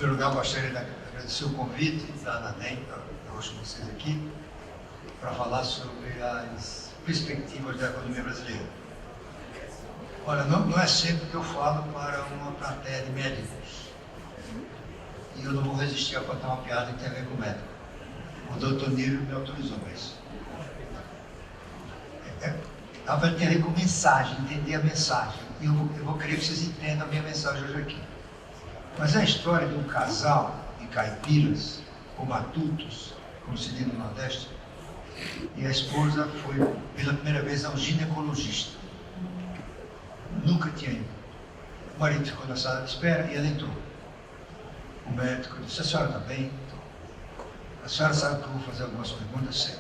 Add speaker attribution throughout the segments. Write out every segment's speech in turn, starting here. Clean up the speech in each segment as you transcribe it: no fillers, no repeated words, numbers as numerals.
Speaker 1: primeiro lugar, gostaria de agradecer o convite da ANADEM, para hoje vocês aqui, para falar sobre as perspectivas da economia brasileira. Olha, não é sempre que eu falo para uma plateia de médicos. E eu não vou resistir a contar uma piada que tem a ver com o médico. O doutor Nível me autorizou para isso. Tem a ver com mensagem, entender a mensagem. E eu vou querer que vocês entendam a minha mensagem hoje aqui. Mas é a história de um casal de caipiras, ou matutos, como se diz no Nordeste, e a esposa foi pela primeira vez a um ginecologista. Nunca tinha ido. O marido ficou na sala de espera e ela entrou. O médico disse: a senhora está bem? A senhora sabe que eu vou fazer algumas perguntas? Sei.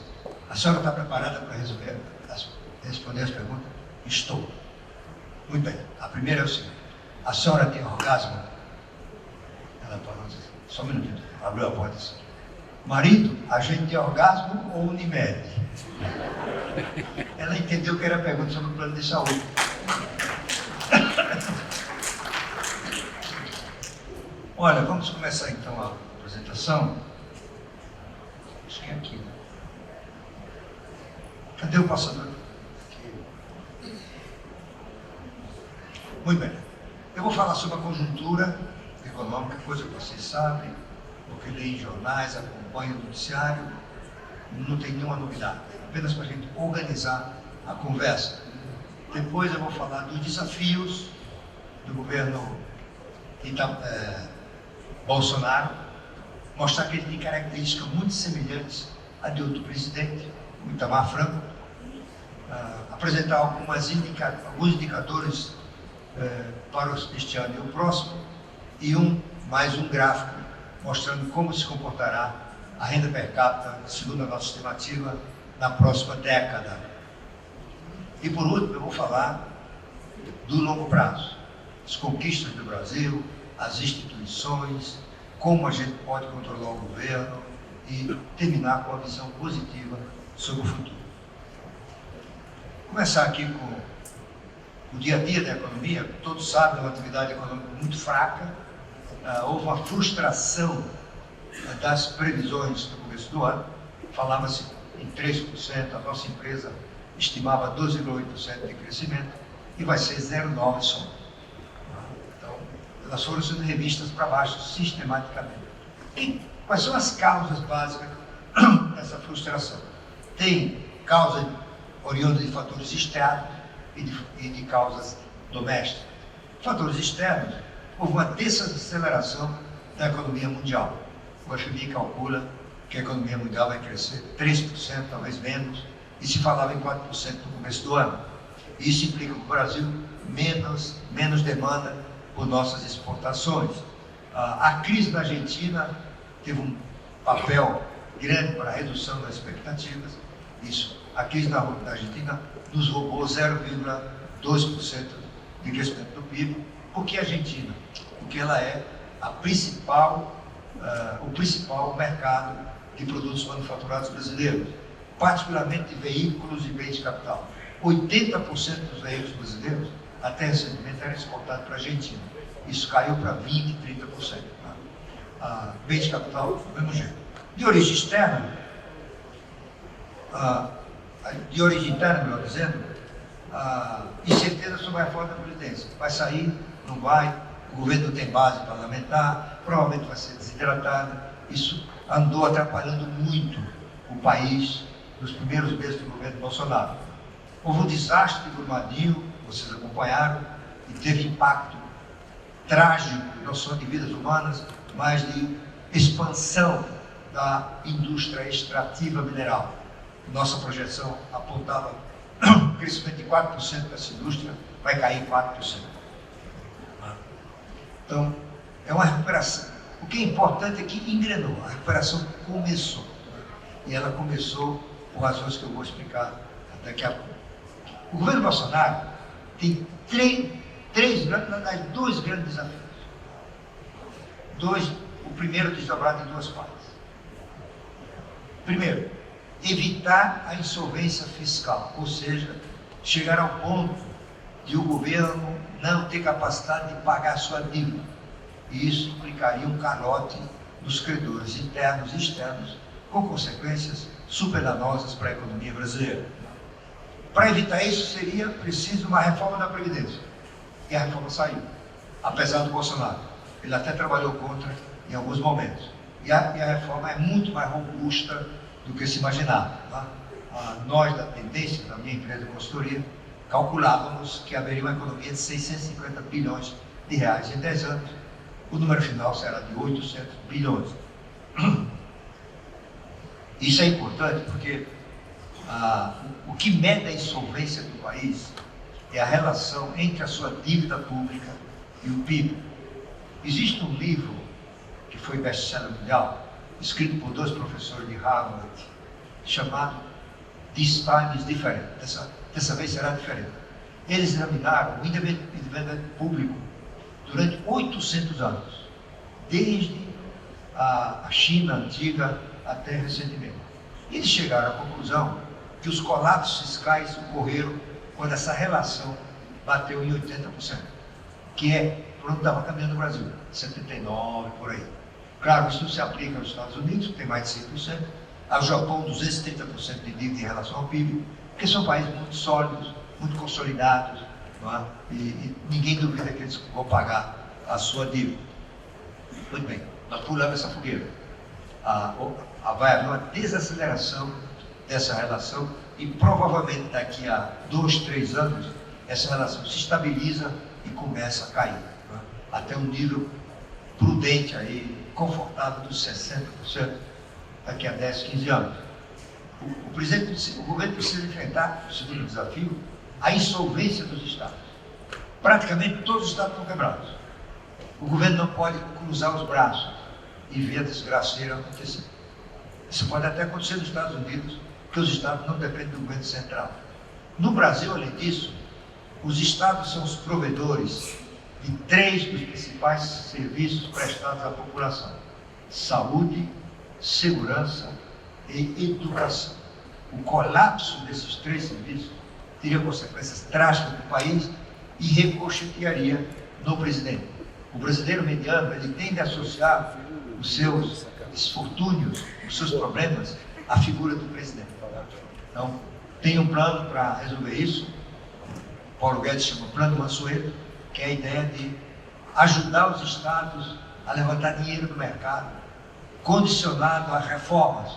Speaker 1: A senhora está preparada para responder as perguntas? Estou. Muito bem. A primeira é o seguinte: a senhora tem orgasmo? Ela parou, só um minutinho, abriu a porta assim. Marido, a gente tem orgasmo ou Unimed? Ela entendeu que era pergunta sobre o plano de saúde. Olha, vamos começar então a apresentação. Acho que é aqui, né? Cadê o passador? Aqui. Muito bem. Eu vou falar sobre a conjuntura econômica, coisa que vocês sabem, porque leem jornais, acompanham o noticiário, não tem nenhuma novidade, apenas para a gente organizar a conversa. Depois eu vou falar dos desafios do governo Bolsonaro, mostrar que ele tem características muito semelhantes à de outro presidente, o Itamar Franco, apresentar alguns indicadores para este ano e o próximo, e mais um gráfico mostrando como se comportará a renda per capita, segundo a nossa estimativa, na próxima década. E por último, eu vou falar do longo prazo, as conquistas do Brasil, as instituições, como a gente pode controlar o governo e terminar com a visão positiva sobre o futuro. Vou começar aqui com o dia a dia da economia. Todos sabem, é uma atividade econômica muito fraca. Houve uma frustração das previsões no começo do ano. Falava-se em 3%, a nossa empresa estimava 12,8% de crescimento e vai ser 0,9% só. Então, elas foram sendo revistas para baixo sistematicamente. E quais são as causas básicas dessa frustração? Tem causa oriunda de fatores externos e de causas domésticas. Fatores externos: houve uma desaceleração da economia mundial. O FMI calcula que a economia mundial vai crescer 3%, talvez menos, e se falava em 4% no começo do ano. Isso implica que o Brasil menos demanda por nossas exportações. A crise na Argentina teve um papel grande para a redução das expectativas. A crise na Argentina nos roubou 0,2% de crescimento do PIB. Por que a Argentina? Porque ela é o principal mercado de produtos manufaturados brasileiros, particularmente de veículos e bens de capital. 80% dos veículos brasileiros, até recentemente, eram exportados para a Argentina. Isso caiu para 20%, 30%. Bens de capital, do mesmo jeito. De origem interna, melhor dizendo, incerteza sobre a reforma da Previdência. Vai sair, não vai, o governo não tem base parlamentar, provavelmente vai ser desidratado. Isso andou atrapalhando muito o país nos primeiros meses do governo Bolsonaro. Houve um desastre de Brumadinho, vocês acompanharam, e teve impacto trágico, não só de vidas humanas, mas de expansão da indústria extrativa mineral. Nossa projeção apontava um crescimento de 4% dessa indústria, vai cair 4%. Então, é uma recuperação. O que é importante é que engrenou, a recuperação começou. E ela começou por razões que eu vou explicar daqui a pouco. O governo Bolsonaro tem dois grandes desafios. O primeiro desdobrado em duas partes. Primeiro, evitar a insolvência fiscal, ou seja, chegar ao ponto de o governo não ter capacidade de pagar sua dívida. e isso implicaria um calote dos credores internos e externos, com consequências super danosas para a economia brasileira. Para evitar isso, seria preciso uma reforma da Previdência. E a reforma saiu, apesar do Bolsonaro. Ele até trabalhou contra em alguns momentos. E a reforma é muito mais robusta do que se imaginava. Tá? Nós, da Tendência, da minha empresa de consultoria, calculávamos que haveria uma economia de 650 bilhões de reais em 10 anos. O número final será de 800 bilhões. Isso é importante porque o que mede a insolvência do país é a relação entre a sua dívida pública e o PIB. Existe um livro que foi best-seller mundial, escrito por 2 professores de Harvard, chamado This Time is Different. Dessa vez será diferente. Eles examinaram o endividamento público durante 800 anos, desde a China antiga até recentemente. E eles chegaram à conclusão que os colapsos fiscais ocorreram quando essa relação bateu em 80%, que é por onde estava caminhando o Brasil, 79%, por aí. Claro, isso não se aplica aos Estados Unidos, que tem mais de 100%, ao Japão, 230% de dívida em relação ao PIB, porque são países muito sólidos, muito consolidados, não é? E ninguém duvida que eles vão pagar a sua dívida. Muito bem, nós pulamos essa fogueira. Vai haver uma desaceleração dessa relação e provavelmente daqui a 2, 3 anos essa relação se estabiliza e começa a cair, não é? Até um nível prudente aí, confortável dos 60% daqui a 10, 15 anos. O governo precisa enfrentar o segundo desafio, a insolvência dos estados. Praticamente todos os estados estão quebrados. O governo não pode cruzar os braços e ver a desgraceira acontecer. Isso pode até acontecer nos Estados Unidos, porque os estados não dependem do governo central. No Brasil, além disso, os estados são os provedores de 3 dos principais serviços prestados à população: saúde, segurança e educação. O colapso desses 3 serviços teria consequências trágicas para o país e ricochetearia no presidente. O brasileiro mediano, ele tende a associar os seus desfortúnios, os seus problemas, à figura do presidente. Então, tem um plano para resolver isso. Paulo Guedes chama Plano Mansueto, que é a ideia de ajudar os estados a levantar dinheiro do mercado, condicionado a reformas,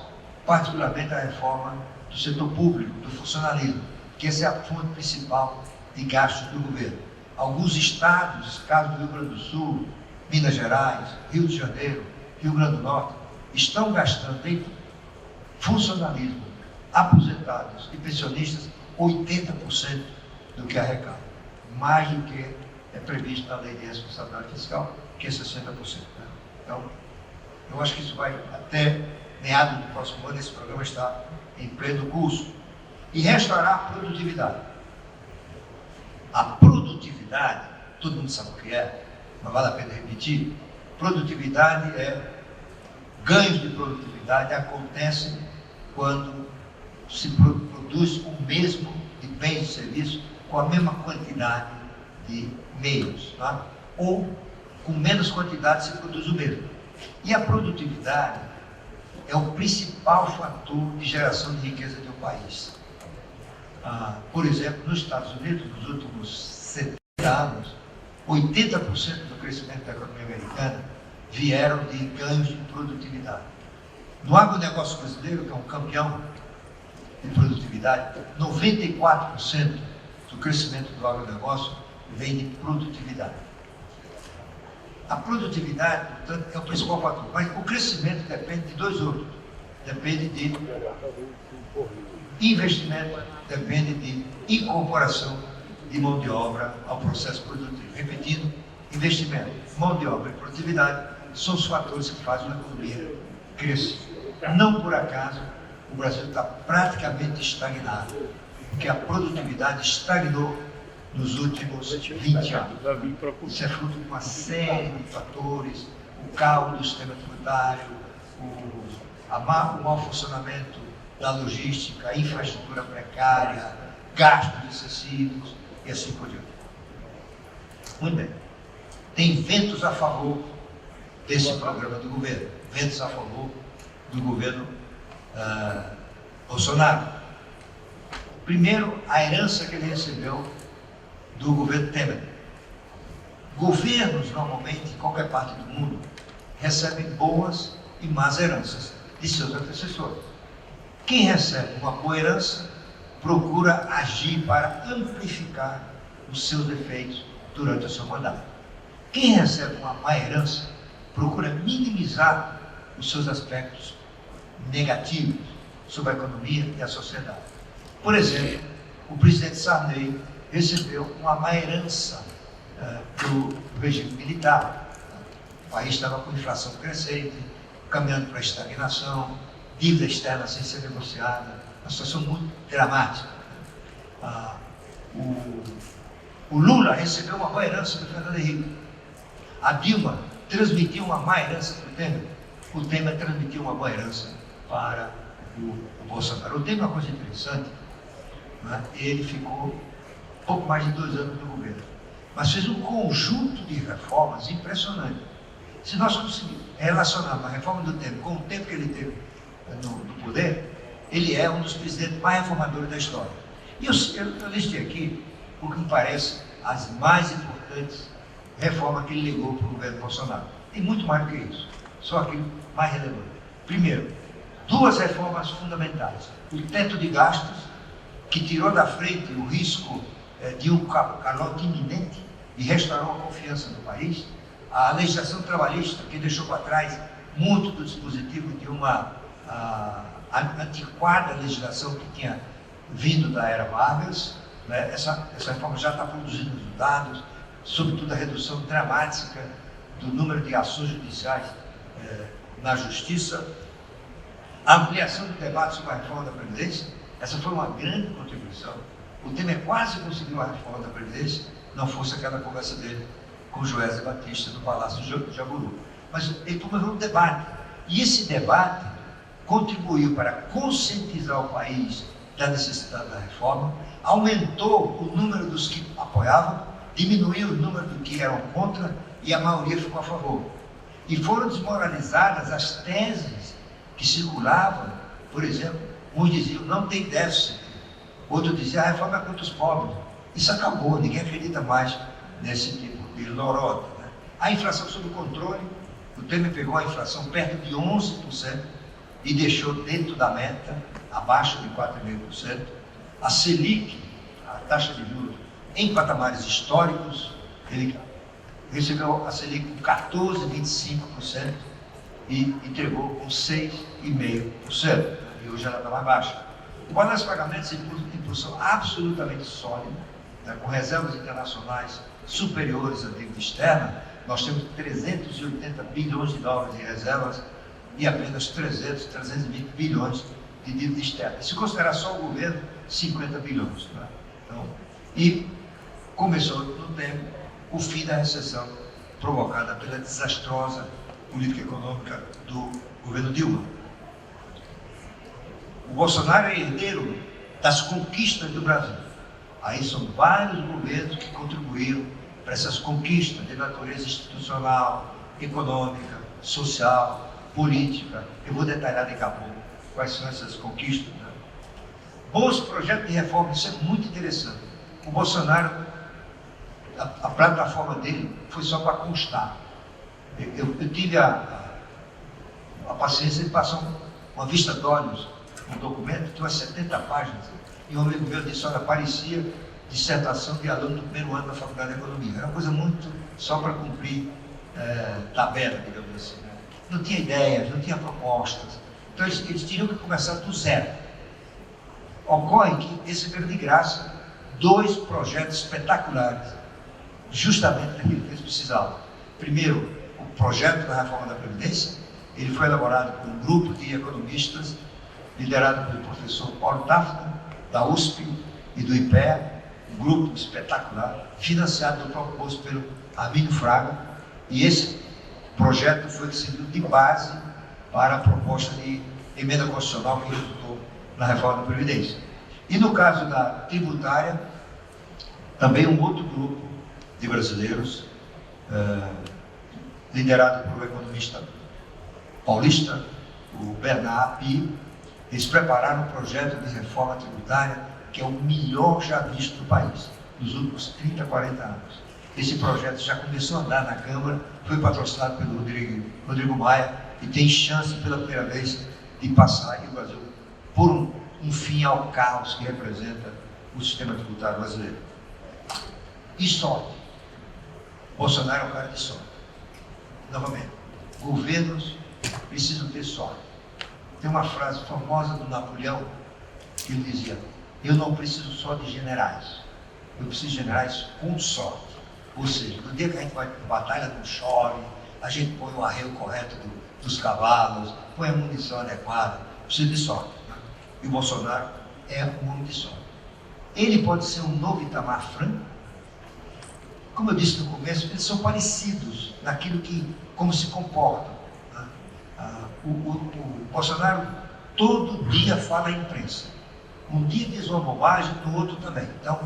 Speaker 1: particularmente a reforma do setor público, do funcionalismo, que essa é a fonte principal de gastos do governo. Alguns estados, caso do Rio Grande do Sul, Minas Gerais, Rio de Janeiro, Rio Grande do Norte, estão gastando em funcionalismo, aposentados e pensionistas 80% do que arrecadam, mais do que é previsto na lei de responsabilidade fiscal, que é 60%. Né? Então, eu acho que isso vai até meados do próximo ano, esse programa está em pleno curso. E restaurar a produtividade. A produtividade, todo mundo sabe o que é, não vale a pena repetir. Produtividade ganhos de produtividade acontecem quando se produz o mesmo de bens e serviços com a mesma quantidade de meios, tá? Ou com menos quantidade se produz o mesmo. E a produtividade é o principal fator de geração de riqueza de um país. Por exemplo, nos Estados Unidos, nos últimos 70 anos, 80% do crescimento da economia americana vieram de ganhos de produtividade. No agronegócio brasileiro, que é um campeão de produtividade, 94% do crescimento do agronegócio vem de produtividade. A produtividade, portanto, é o principal fator, mas o crescimento depende de 2 outros. Depende de investimento, depende de incorporação de mão de obra ao processo produtivo. Repetindo, investimento, mão de obra e produtividade são os fatores que fazem uma economia crescer. Não por acaso, o Brasil está praticamente estagnado, porque a produtividade estagnou nos últimos 20 anos. Isso é fruto de uma série de fatores: o caos do sistema tributário, o mau funcionamento da logística, a infraestrutura precária, gastos excessivos e assim por diante. Muito bem. Tem ventos a favor desse programa do governo. Ventos a favor do governo Bolsonaro. Primeiro, a herança que ele recebeu do governo Temer. Governos, normalmente, em qualquer parte do mundo, recebem boas e más heranças de seus antecessores. Quem recebe uma boa herança procura agir para amplificar os seus efeitos durante o seu mandato. Quem recebe uma má herança procura minimizar os seus aspectos negativos sobre a economia e a sociedade. Por exemplo, o presidente Sarney recebeu uma má herança do regime militar. O país estava com inflação crescente, caminhando para a estagnação, dívida externa sem ser negociada, uma situação muito dramática. O Lula recebeu uma boa herança do Fernando Henrique. A Dilma transmitiu uma má herança para o Temer. O Temer transmitiu uma boa herança para o Bolsonaro. O Temer é uma coisa interessante, né? Ele ficou pouco mais de 2 anos no governo, mas fez um conjunto de reformas impressionante. Se nós conseguirmos relacionar a reforma do Temer com o tempo que ele teve no poder, ele é um dos presidentes mais reformadores da história. E eu listei aqui o que me parece as mais importantes reformas que ele legou para o governo Bolsonaro. Tem muito mais do que isso, só aquilo mais relevante. Primeiro, 2 reformas fundamentais. O teto de gastos, que tirou da frente o risco de um calote iminente e restaurou a confiança no país. A legislação trabalhista, que deixou para trás muito do dispositivo de uma antiquada legislação que tinha vindo da era Vargas, né? Essa reforma já está produzindo resultados, sobretudo a redução dramática do número de ações judiciais na Justiça. A ampliação do debate sobre a reforma da Previdência, essa foi uma grande contribuição. O Temer quase conseguiu a reforma da Previdência, não fosse aquela conversa dele com Joesley Batista no Palácio de Jaburu. Mas ele promoveu um debate, e esse debate contribuiu para conscientizar o país da necessidade da reforma, aumentou o número dos que apoiavam, diminuiu o número dos que eram contra, e a maioria ficou a favor. E foram desmoralizadas as teses que circulavam. Por exemplo, uns diziam, não tem déficit, outros diziam, a reforma é contra os pobres. Isso acabou, ninguém acredita mais nesse tipo de lorota, né? A inflação sob controle, o Temer pegou a inflação perto de 11% e deixou dentro da meta, abaixo de 4,5%. A Selic, a taxa de juros, em patamares históricos, ele recebeu a Selic com 14,25% e entregou com 6,5%, e hoje ela está mais baixa. O balanço de pagamentos em posição absolutamente sólida, né, com reservas internacionais superiores à dívida externa. Nós temos 380 bilhões de dólares de reservas e apenas 320 bilhões de dívida externa. Se considerar só o governo, 50 bilhões. Né? Então, e começou no tempo o fim da recessão provocada pela desastrosa política econômica do governo Dilma. O Bolsonaro é herdeiro das conquistas do Brasil. Aí são vários governos que contribuíram para essas conquistas de natureza institucional, econômica, social, política. Eu vou detalhar daqui a pouco quais são essas conquistas. Né? Bons projetos de reforma, isso é muito interessante. O Bolsonaro, a plataforma dele foi só para constar. Eu tive a paciência de passar uma vista de olhos no documento, que tinha 70 páginas, e um amigo meu disse, olha, parecia dissertação de aluno do primeiro ano da Faculdade de Economia. Era uma coisa muito só para cumprir tabela, digamos assim. Né? Não tinha ideias, não tinha propostas. Então eles tinham que começar do zero. Ocorre que esse veio de graça 2 projetos espetaculares, justamente daquilo que eles precisavam. Primeiro, o projeto da reforma da Previdência. Ele foi elaborado por um grupo de economistas, liderado pelo professor Paulo Tafta, da USP e do IPEA, um grupo espetacular, financiado do próprio bolso pelo Armínio Fraga, e esse projeto foi servido de base para a proposta de emenda constitucional que resultou na reforma da Previdência. E no caso da tributária, também um outro grupo de brasileiros liderado por um economista paulista, o Bernard Arnault. Eles prepararam um projeto de reforma tributária que é o melhor já visto no país, nos últimos 30, 40 anos. Esse projeto já começou a andar na Câmara, foi patrocinado pelo Rodrigo Maia e tem chance pela primeira vez de passar e o Brasil por um fim ao caos que representa o sistema tributário brasileiro. E sorte. Bolsonaro é um cara de sorte. Novamente, governos precisam ter sorte. Tem uma frase famosa do Napoleão que ele dizia: eu não preciso só de generais, eu preciso de generais com sorte. Ou seja, no dia que a gente vai para a batalha não chove, a gente põe o arreio correto dos cavalos, põe a munição adequada, precisa de sorte. Né? E o Bolsonaro é um homem de sorte. Ele pode ser um novo Itamar Franco. Como eu disse no começo, eles são parecidos naquilo que, como se comportam. Né? O Bolsonaro todo dia fala à imprensa. Um dia diz uma bobagem, no outro também. Então,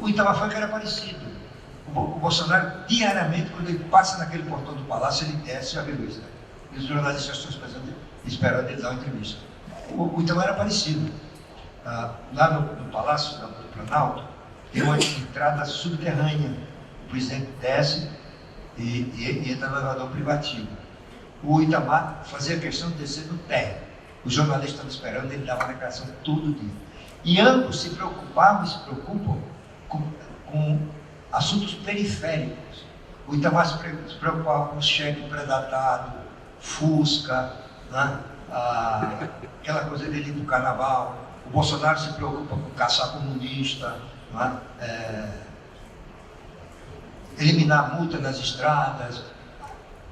Speaker 1: o Itamar Franco era parecido. O Bolsonaro, diariamente, quando ele passa naquele portão do palácio, ele desce, já viu isso, né? E os jornalistas estão esperando ele dar uma entrevista. O Itamar era parecido. Lá no Palácio do Planalto, tem uma entrada subterrânea. O presidente desce e entra no elevador privativo. O Itamar fazia questão de descer no térreo. Os jornalistas estavam esperando, ele dava declaração todo dia. E ambos se preocupavam e se preocupam com assuntos periféricos. O Itamar se preocupava com o cheque predatado, Fusca, né? Aquela coisa dele ir para o carnaval. O Bolsonaro se preocupa com caçar comunista, né? Eliminar multa nas estradas,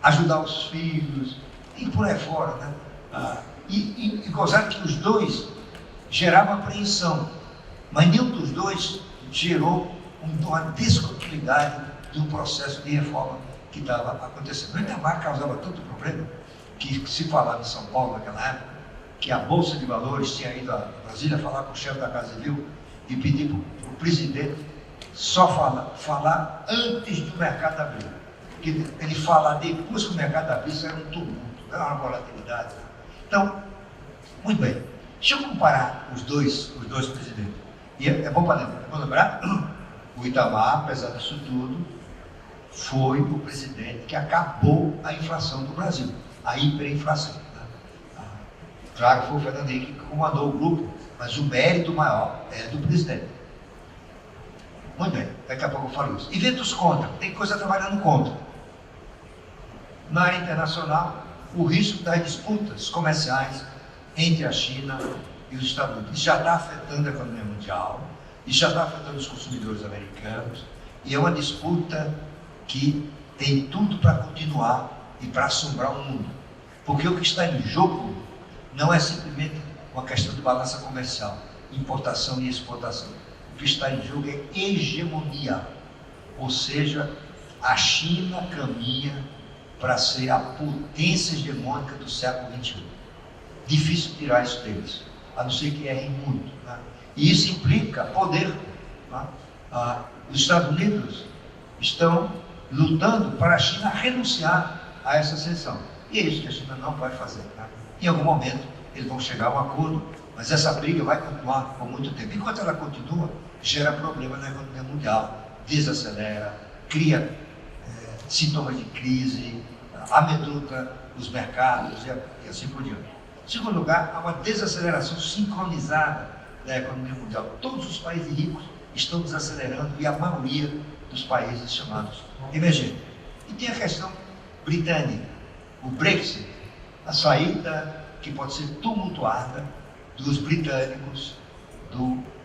Speaker 1: ajudar os filhos, e por aí fora. Né? E gozar que os dois geravam apreensão, mas nenhum dos dois gerou uma descontinuidade de um processo de reforma que estava acontecendo. O Itamar causava tanto problema que se falava em São Paulo naquela época, que a Bolsa de Valores tinha ido a Brasília falar com o chefe da Casa Civil e pedir para o presidente só falar antes do mercado abrir. Porque ele falar depois que o mercado abrir, isso era um tumulto, era uma volatilidade. Então, muito bem. Deixa eu comparar os dois presidentes. E é bom para lembrar, o Itamar, apesar disso tudo, foi o presidente que acabou a inflação do Brasil, a hiperinflação. Né? Claro, foi o Fernando Henrique que comandou o grupo, mas o mérito maior é do presidente. Muito bem, daqui a pouco eu falo isso. E ventos contra, tem coisa trabalhando contra. Na área internacional, o risco das disputas comerciais entre a China e os Estados Unidos. Isso já está afetando a economia mundial, isso já está afetando os consumidores americanos, e é uma disputa que tem tudo para continuar e para assombrar o mundo. Porque o que está em jogo não é simplesmente uma questão de balança comercial, importação e exportação. O que está em jogo é hegemonia, ou seja, a China caminha para ser a potência hegemônica do século XXI. Difícil tirar isso deles, a não ser que errem muito. Né? E isso implica poder. Né? Os Estados Unidos estão lutando para a China renunciar a essa ascensão. E é isso que a China não vai fazer. Né? Em algum momento, eles vão chegar a um acordo, mas essa briga vai continuar por muito tempo. Enquanto ela continua, gera problema na economia mundial, desacelera, cria sintomas de crise, amedronta os mercados e assim por diante. Em segundo lugar, há uma desaceleração sincronizada da economia mundial. Todos os países ricos estão desacelerando e a maioria dos países chamados emergentes. E tem a questão britânica, o Brexit, a saída que pode ser tumultuada dos britânicos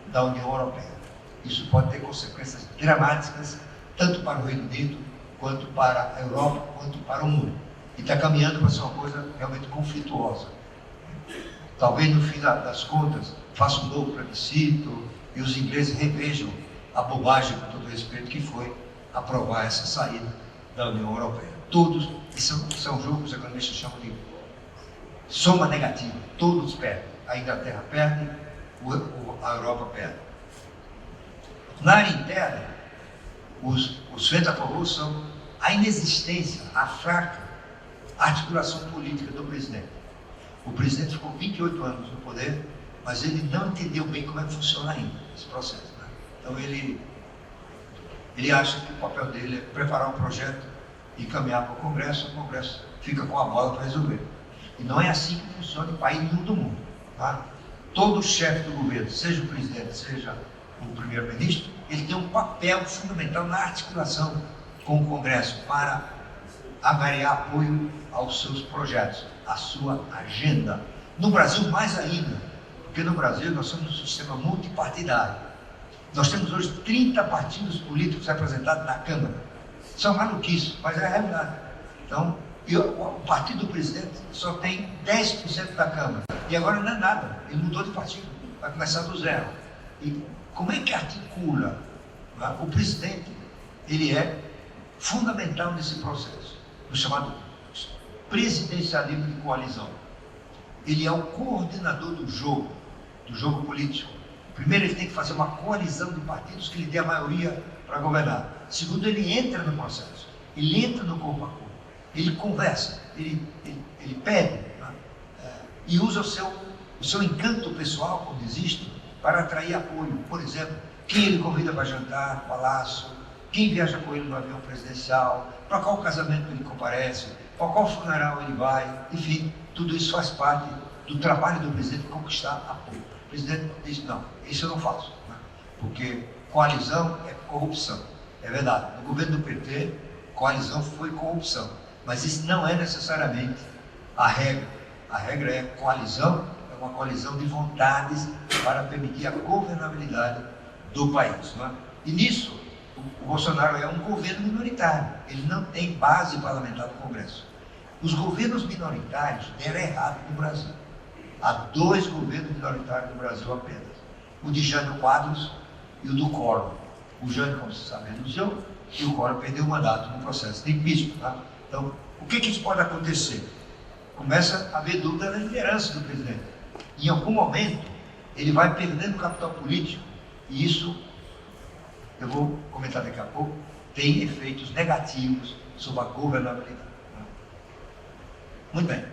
Speaker 1: da União Europeia. Isso pode ter consequências dramáticas, tanto para o Reino Unido, quanto para a Europa, quanto para o mundo. E está caminhando para ser uma coisa realmente conflituosa. Talvez, no fim das contas, faça um novo plebiscito e os ingleses revejam a bobagem, com todo respeito, que foi aprovar essa saída da União Europeia. Todos, são jogos que os economistas chamam de soma negativa, todos perdem. A Inglaterra perde, a Europa perde. Na área interna, os ventos a favor são a inexistência, a fraca articulação política do presidente. O presidente ficou 28 anos no poder, mas ele não entendeu bem como é que funciona ainda esse processo, né? Então ele acha que o papel dele é preparar um projeto e caminhar para o Congresso fica com a bola para resolver. E não é assim que funciona em país nenhum do mundo, tá? Todo chefe do governo, seja o presidente, seja o primeiro-ministro, ele tem um papel fundamental na articulação com o Congresso para angariar apoio aos seus projetos, à sua agenda. No Brasil, mais ainda, porque no Brasil nós somos um sistema multipartidário. Nós temos hoje 30 partidos políticos representados na Câmara. São maluquices, mas é a realidade. Então, o partido do presidente só tem 10% da Câmara. E agora não é nada, ele mudou de partido, vai começar do zero. E como é que articula? O presidente, ele é fundamental nesse processo, o chamado presidencialismo de coalizão. Ele é o coordenador do jogo político. Primeiro, ele tem que fazer uma coalizão de partidos que lhe dê a maioria para governar. Segundo, ele entra no processo, ele entra no corpo a corpo, ele conversa, ele pede, né? E usa o seu encanto pessoal, quando existe, para atrair apoio. Por exemplo, quem ele convida para jantar, palácio, quem viaja com ele no avião presidencial, para qual casamento ele comparece, para qual funeral ele vai, enfim, tudo isso faz parte do trabalho do presidente conquistar apoio. O presidente diz, não, isso eu não faço, né? Porque coalizão é corrupção, é verdade. No governo do PT, coalizão foi corrupção, mas isso não é necessariamente a regra. A regra é coalizão, é uma coalizão de vontades para permitir a governabilidade do país, não é? E nisso, o Bolsonaro é um governo minoritário, ele não tem base parlamentar no Congresso. Os governos minoritários deram errado no Brasil. Há 2 governos minoritários no Brasil apenas. O de Jânio Quadros e o do Collor. O Jânio, como você sabe, renunciou e o Collor perdeu o mandato no processo de impeachment, tá? Então, o que isso pode acontecer? Começa a haver dúvida na liderança do presidente. Em algum momento, ele vai perdendo capital político e isso, eu vou comentar daqui a pouco, tem efeitos negativos sobre a governabilidade. Muito bem.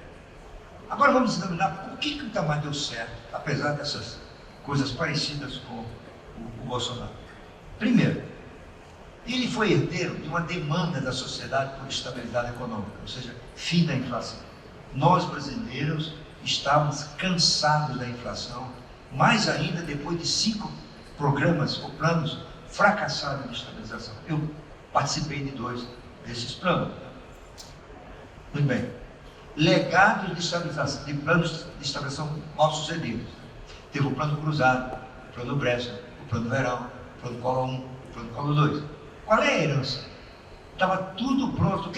Speaker 1: Agora vamos examinar por que o Itamar deu certo, apesar dessas coisas parecidas com o Bolsonaro. Primeiro, ele foi herdeiro de uma demanda da sociedade por estabilidade econômica, ou seja, fim da inflação. Nós, brasileiros, estávamos cansados da inflação, mais ainda depois de 5 programas ou planos fracassados de estabilização. Eu participei de 2 desses planos. Muito bem. Legados de estabilização, de planos de estabilização mal sucedidos. Teve o plano cruzado, o plano Brescia, o plano Verão, o plano Collor 1, o plano Collor 2. Qual é a herança? Estava tudo pronto.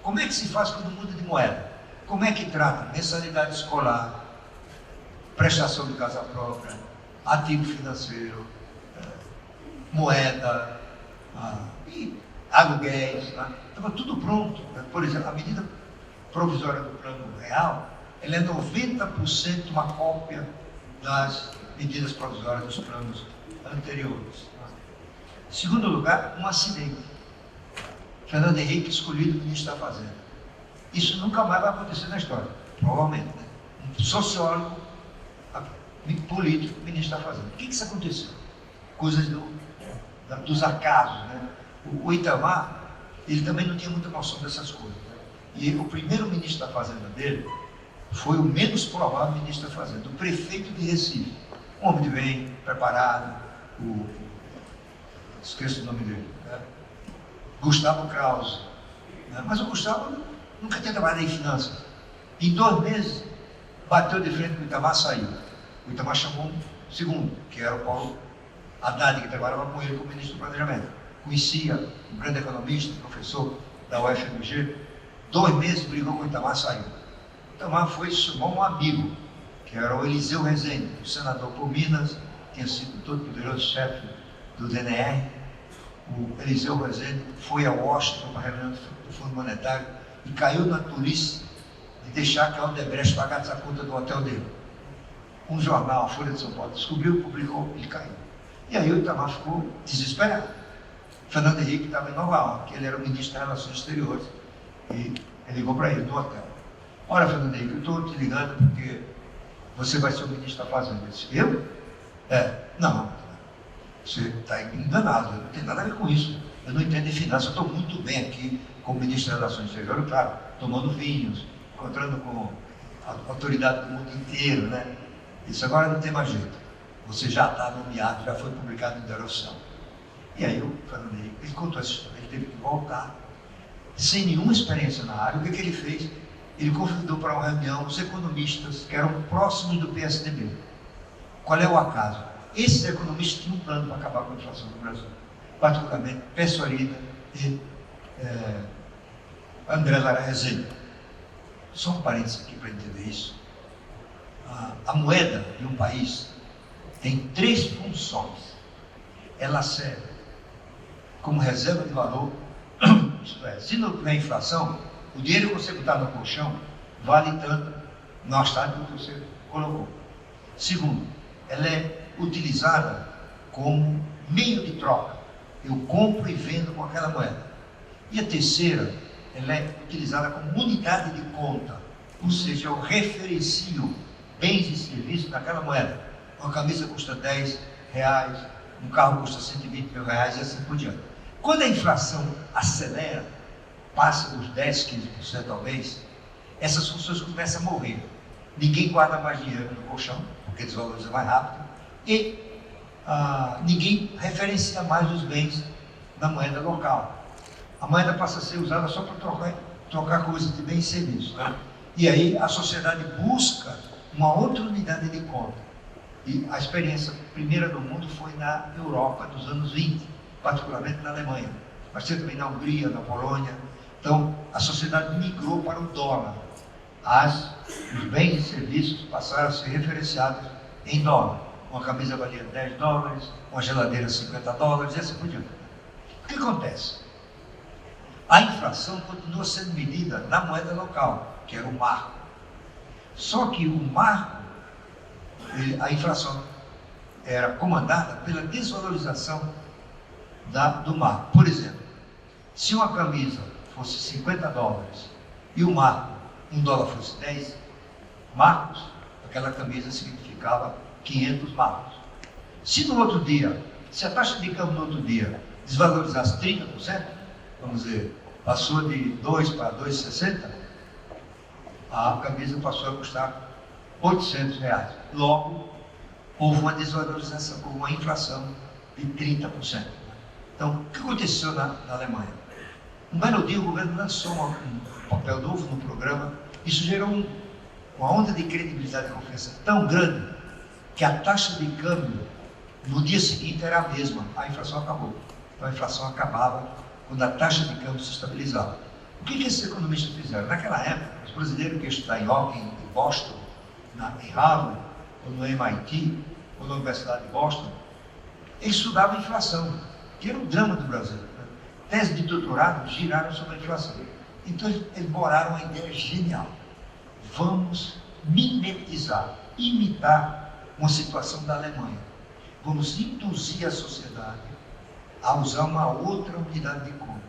Speaker 1: Como é que se faz quando muda de moeda? Como é que trata? Mensalidade escolar, prestação de casa própria, ativo financeiro, moeda, e aluguéis. Estava tudo pronto. Por exemplo, a medida provisória do Plano Real, ela é 90% uma cópia das medidas provisórias dos planos anteriores. Em segundo lugar, um acidente. Fernando Henrique escolhido ministro da Fazenda. Isso nunca mais vai acontecer na história, provavelmente, né? Um sociólogo, político, ministro da Fazenda. Por que isso aconteceu? Coisas dos acasos, né? O Itamar, ele também não tinha muita noção dessas coisas, né? E o primeiro ministro da Fazenda dele foi o menos provável ministro da Fazenda, o prefeito de Recife. Um homem de bem, preparado, esqueço o nome dele, né? Gustavo Krause. Né? Mas o Gustavo nunca tinha trabalhado em finanças. Em 2 meses, bateu de frente com o Itamar, saiu. O Itamar chamou um segundo, que era o Paulo Haddad, que trabalhava com ele como ministro do Planejamento. Conhecia, um grande economista, professor da UFMG. 2 meses brigou com o Itamar, saiu. O Itamar chamou um amigo, que era o Eliseu Rezende, o senador por Minas, tinha sido todo poderoso chefe do DNR. O Eliseu Rezende foi a Washington para a reunião do Fundo Monetário e caiu na tolice de deixar que a Odebrecht pagasse a conta do hotel dele. Um jornal, a Folha de São Paulo, descobriu, publicou, ele caiu. E aí o Itamar ficou desesperado. Fernando Henrique estava em Nova York, ele era o ministro das Relações Exteriores, e ele ligou para ele no hotel. Olha, Fernando Henrique, eu estou te ligando porque você vai ser o ministro da Fazenda. Eu disse, eu? Não, você está enganado, eu não tenho nada a ver com isso. Eu não entendo de finanças, eu estou muito bem aqui como ministro das Relações Exteriores, claro, tomando vinhos, encontrando com a autoridade do mundo inteiro, né? Isso agora não tem mais jeito. Você já está nomeado, já foi publicado no Diário Oficial. E aí o Fernando Henrique, ele contou essa história, ele teve que voltar, sem nenhuma experiência na área. O que ele fez? Ele convidou para uma reunião os economistas que eram próximos do PSDB. Qual é o acaso? Esses economistas tinham um plano para acabar com a inflação no Brasil, particularmente Pessoarida e André Lara Rezende. Só um parênteses aqui para entender isso. A moeda de um país tem 3 funções. Ela serve como reserva de valor, isto é, se não tiver inflação, o dinheiro que você botar no colchão vale tanto no estádio que você colocou. Segundo, ela é utilizada como meio de troca. Eu compro e vendo com aquela moeda. E a terceira, ela é utilizada como unidade de conta, ou seja, eu referencio bens e serviços naquela moeda. Uma camisa custa R$10, um carro custa R$120 mil e assim por diante. Quando a inflação acelera, passa dos 10%, 15% ao mês, essas funções começam a morrer. Ninguém guarda mais dinheiro no colchão, porque desvaloriza mais rápido, e ninguém referencia mais os bens na moeda local. A moeda passa a ser usada só para trocar coisas de bens e serviços. Né? E aí a sociedade busca uma outra unidade de conta. E a experiência primeira do mundo foi na Europa dos anos 20, particularmente na Alemanha, mas também na Hungria, na Polônia. Então, a sociedade migrou para o dólar. Os bens e serviços passaram a ser referenciados em dólar. Uma camisa valia $10, uma geladeira $50 e assim por diante. O que acontece? A inflação continua sendo medida na moeda local, que era o marco. Só que o marco, a inflação era comandada pela desvalorização do marco. Por exemplo, se uma camisa fosse $50 e o marco, $1 fosse 10 marcos, aquela camisa significava 500 marcos. Se no outro dia, se a taxa de câmbio no outro dia desvalorizasse 30%, vamos dizer, passou de 2 para 2,60, a camisa passou a custar R$800. Logo, houve uma desvalorização, houve uma inflação de 30%. Então, o que aconteceu na Alemanha? Um belo dia o governo lançou um papel novo no programa. Isso gerou uma onda de credibilidade e confiança tão grande que a taxa de câmbio no dia seguinte era a mesma. A inflação acabou. Então a inflação acabava quando a taxa de câmbio se estabilizava. O que esses economistas fizeram? Naquela época, os brasileiros que iam estudar em Oxford, em Boston, em Harvard, ou no MIT, ou na Universidade de Boston, eles estudavam a inflação, que era o drama do Brasil. Tese de doutorado giraram sobre a inflação. Então eles bolaram uma ideia genial. Vamos mimetizar, imitar uma situação da Alemanha. Vamos induzir a sociedade a usar uma outra unidade de conta,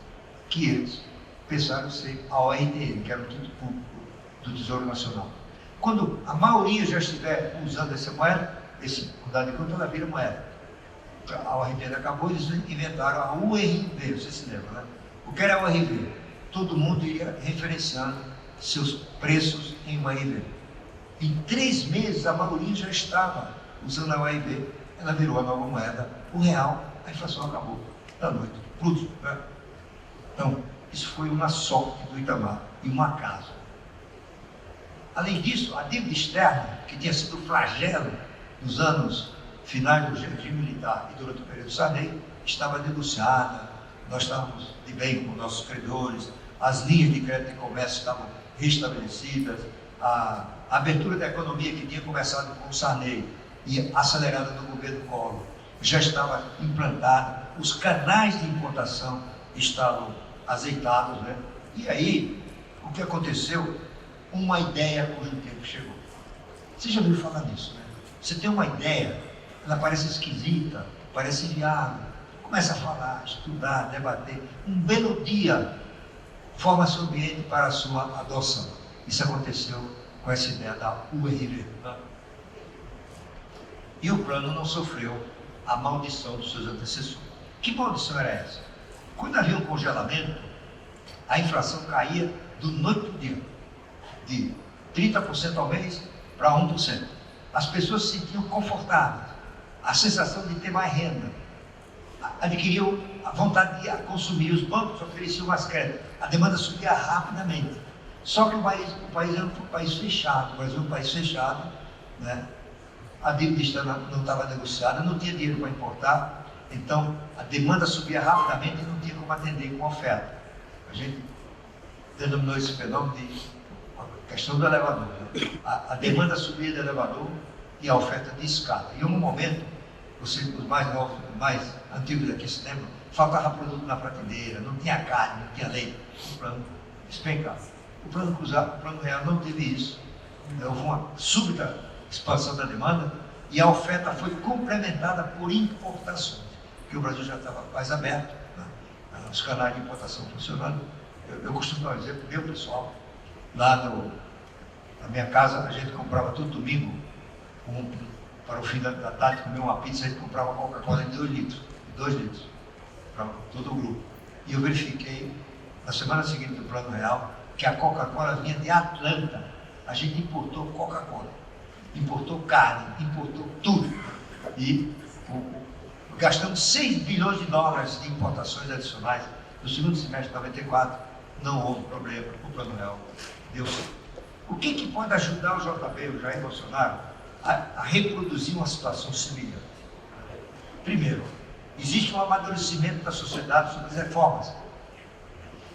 Speaker 1: que eles pensaram ser a ORTN, que era o título público do Tesouro Nacional. Quando a maioria já estiver usando essa moeda, essa unidade de conta, ela vira moeda. A ORTN acabou, eles inventaram a URV, você se lembra, né? O que era a URV? Todo mundo ia referenciando seus preços em uma URV. Em 3 meses, a maioria já estava usando a URV, ela virou a nova moeda, o real, a inflação acabou da noite para o dia, né? Então, isso foi uma sorte do Itamar e um acaso. Além disso, a dívida externa, que tinha sido o flagelo dos anos finais do regime militar e durante o período Sarney, estava negociada, nós estávamos de bem com nossos credores, as linhas de crédito e comércio estavam restabelecidas, a abertura da economia que tinha começado com o Sarney e acelerada no governo Collor já estava implantada, os canais de importação estavam azeitados, né? E aí, o que aconteceu? Uma ideia cujo tempo chegou. Você já ouviu falar nisso, né? Você tem uma ideia, ela parece esquisita, parece inviável. começa a falar, estudar, debater. Um belo dia, forma-se o ambiente para a sua adoção. Isso aconteceu com essa ideia da URV. E o plano não sofreu a maldição dos seus antecessores. Que maldição era essa? Quando havia um congelamento, a inflação caía do noite para o dia, de 30% ao mês para 1%. As pessoas se sentiam confortáveis, a sensação de ter mais renda, adquiriam a vontade de consumir. Os bancos ofereciam mais crédito, a demanda subia rapidamente. Só que o país era um país fechado, o Brasil é um país fechado, né? A dívida externa não estava negociada, não tinha dinheiro para importar, então a demanda subia rapidamente e não tinha como atender com a oferta. A gente denominou esse fenômeno de questão do elevador. Né? A demanda subia do elevador e a oferta de escada. E em um momento, os mais novos, mais antigos daqui se lembram, faltava produto na prateleira, não tinha carne, não tinha leite, o plano despencava. O plano cruzado, o plano real não teve isso. Houve uma súbita expansão da demanda e a oferta foi complementada por importações, porque o Brasil já estava mais aberto, né? Os canais de importação funcionando. Eu costumo dar um exemplo, meu pessoal, lá na minha casa, a gente comprava todo domingo, para o fim da tarde, comer uma pizza, a gente comprava Coca-Cola de 2 litros, para todo o grupo. E eu verifiquei, na semana seguinte do Plano Real, que a Coca-Cola vinha de Atlanta. A gente importou Coca-Cola, importou carne, importou tudo. E gastamos 6 bilhões de dólares de importações adicionais. No segundo semestre de 94, não houve problema, o Plano Real deu certo. O que pode ajudar o JB, o Jair Bolsonaro, a reproduzir uma situação semelhante? Primeiro, existe um amadurecimento da sociedade sobre as reformas.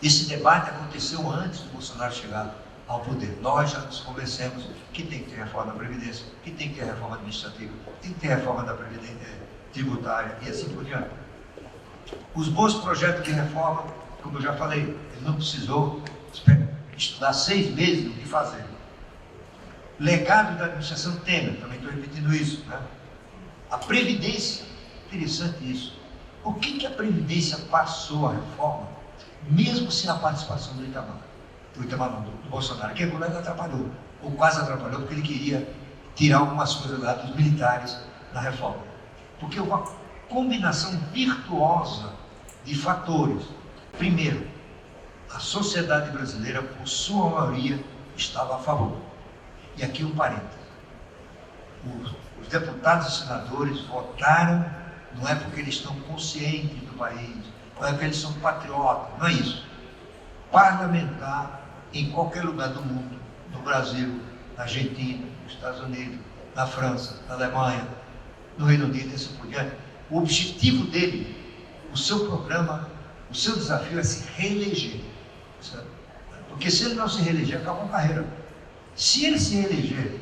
Speaker 1: Esse debate aconteceu antes do Bolsonaro chegar ao poder. Nós já nos convencemos que tem que ter reforma da Previdência, que tem que ter reforma administrativa, tem que ter reforma da Previdência tributária e assim por diante. Os bons projetos de reforma, como eu já falei, ele não precisou estudar 6 meses do que fazer. Legado da administração Temer, também estou repetindo isso, né? A Previdência, interessante isso. O que a Previdência passou a reforma, mesmo sem a participação do Bolsonaro, que o governo atrapalhou, ou quase atrapalhou, porque ele queria tirar algumas coisas lá dos militares na reforma. Porque uma combinação virtuosa de fatores. Primeiro, a sociedade brasileira, por sua maioria, estava a favor. E aqui um parênteses. Os deputados e senadores votaram, não é porque eles estão conscientes do país, não é porque eles são patriotas, não é isso. Parlamentar em qualquer lugar do mundo, no Brasil, na Argentina, nos Estados Unidos, na França, na Alemanha, no Reino Unido e assim por diante, o objetivo dele, o seu programa, o seu desafio é se reeleger. Certo? Porque se ele não se reeleger, acabou a carreira. Se ele se reeleger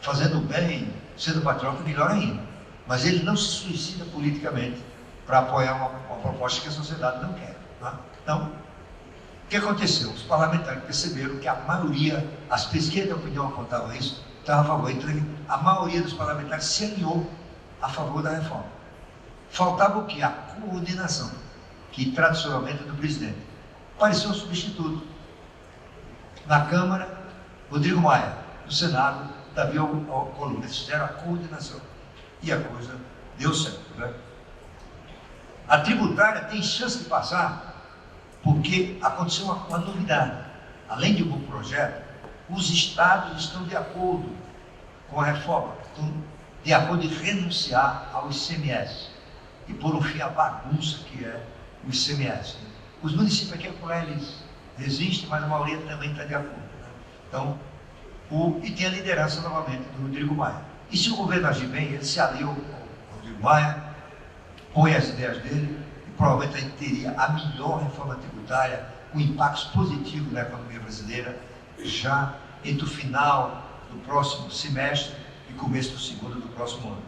Speaker 1: fazendo bem, sendo patriota, melhor ainda. Mas ele não se suicida politicamente para apoiar uma proposta que a sociedade não quer. Né? Então, o que aconteceu? Os parlamentares perceberam que a maioria, as pesquisas de opinião apontavam isso, estava a favor. Então, a maioria dos parlamentares se alinhou a favor da reforma. Faltava o quê? A coordenação, que tradicionalmente é do presidente. Apareceu um substituto. Na Câmara, Rodrigo Maia. No Senado, Davi Alcolumbre. Eles fizeram a coordenação. E a coisa deu certo. Né? A tributária tem chance de passar porque aconteceu uma novidade. Além de um bom projeto, os estados estão de acordo com a reforma, estão de acordo em renunciar ao ICMS e pôr um fim à bagunça que é o ICMS. Os municípios aqui eles resistem, mas a maioria também está de acordo. Né? Então, e tem a liderança novamente do Rodrigo Maia. E se o governo agir bem, ele se alia ao Rodrigo Maia, põe as ideias dele, e provavelmente a gente teria a melhor reforma tributária, com impactos positivos na economia brasileira, já entre o final do próximo semestre e começo do segundo do próximo ano.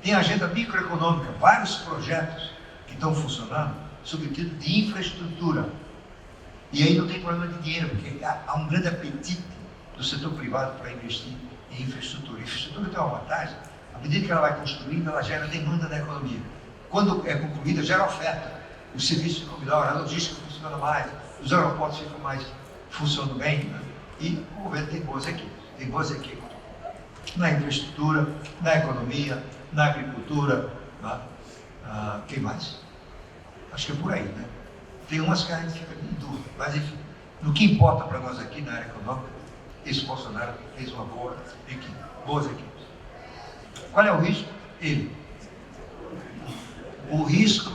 Speaker 1: Tem a agenda microeconômica, vários projetos que estão funcionando sob o título de infraestrutura. E aí não tem problema de dinheiro, porque há um grande apetite do setor privado para investir em infraestrutura. A infraestrutura tem uma vantagem, à medida que ela vai construindo, ela gera demanda da economia. quando é concluída, gera oferta. Os serviços ficam melhor, a logística funciona mais, os aeroportos funcionam bem, né? E o governo tem boas equipes, na infraestrutura, na economia, na agricultura, né? Quem mais? Acho que é por aí, né? Tem umas que a gente fica em dúvida, mas enfim, no que importa para nós aqui na área econômica, esse Bolsonaro fez uma boas equipes. Qual é o risco? Ele. O risco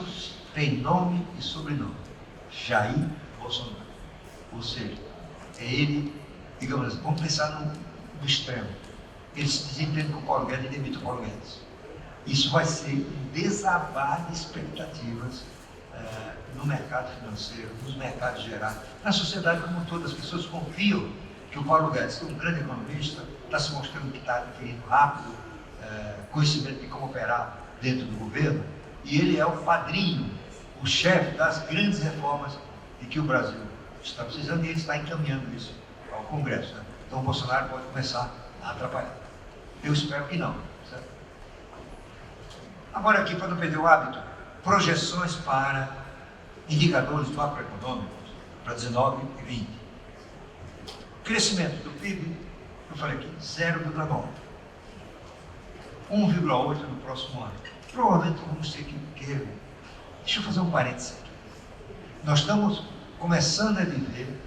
Speaker 1: tem nome e sobrenome, Jair Bolsonaro. Ou seja, é ele, digamos assim, vamos pensar no extremo. Ele se desentende com o Paulo Guedes e demite o Paulo Guedes. Isso vai ser um desabar de expectativas no mercado financeiro, nos mercados gerais, na sociedade como um todo. As pessoas confiam que o Paulo Guedes, que é um grande economista, está se mostrando que está adquirindo rápido conhecimento de como operar dentro do governo, e ele é o padrinho, o chefe das grandes reformas de que o Brasil está precisando, e ele está encaminhando isso ao Congresso, né? Então o Bolsonaro pode começar a atrapalhar. Eu espero que não. Certo? Agora aqui, para não perder o hábito, projeções para indicadores macroeconômicos para 19 e 20. Crescimento do PIB, eu falei aqui, 0,9. 1,8 no próximo ano. Provavelmente vamos ter que rever. Deixa eu fazer um parênteses aqui. Nós estamos começando a viver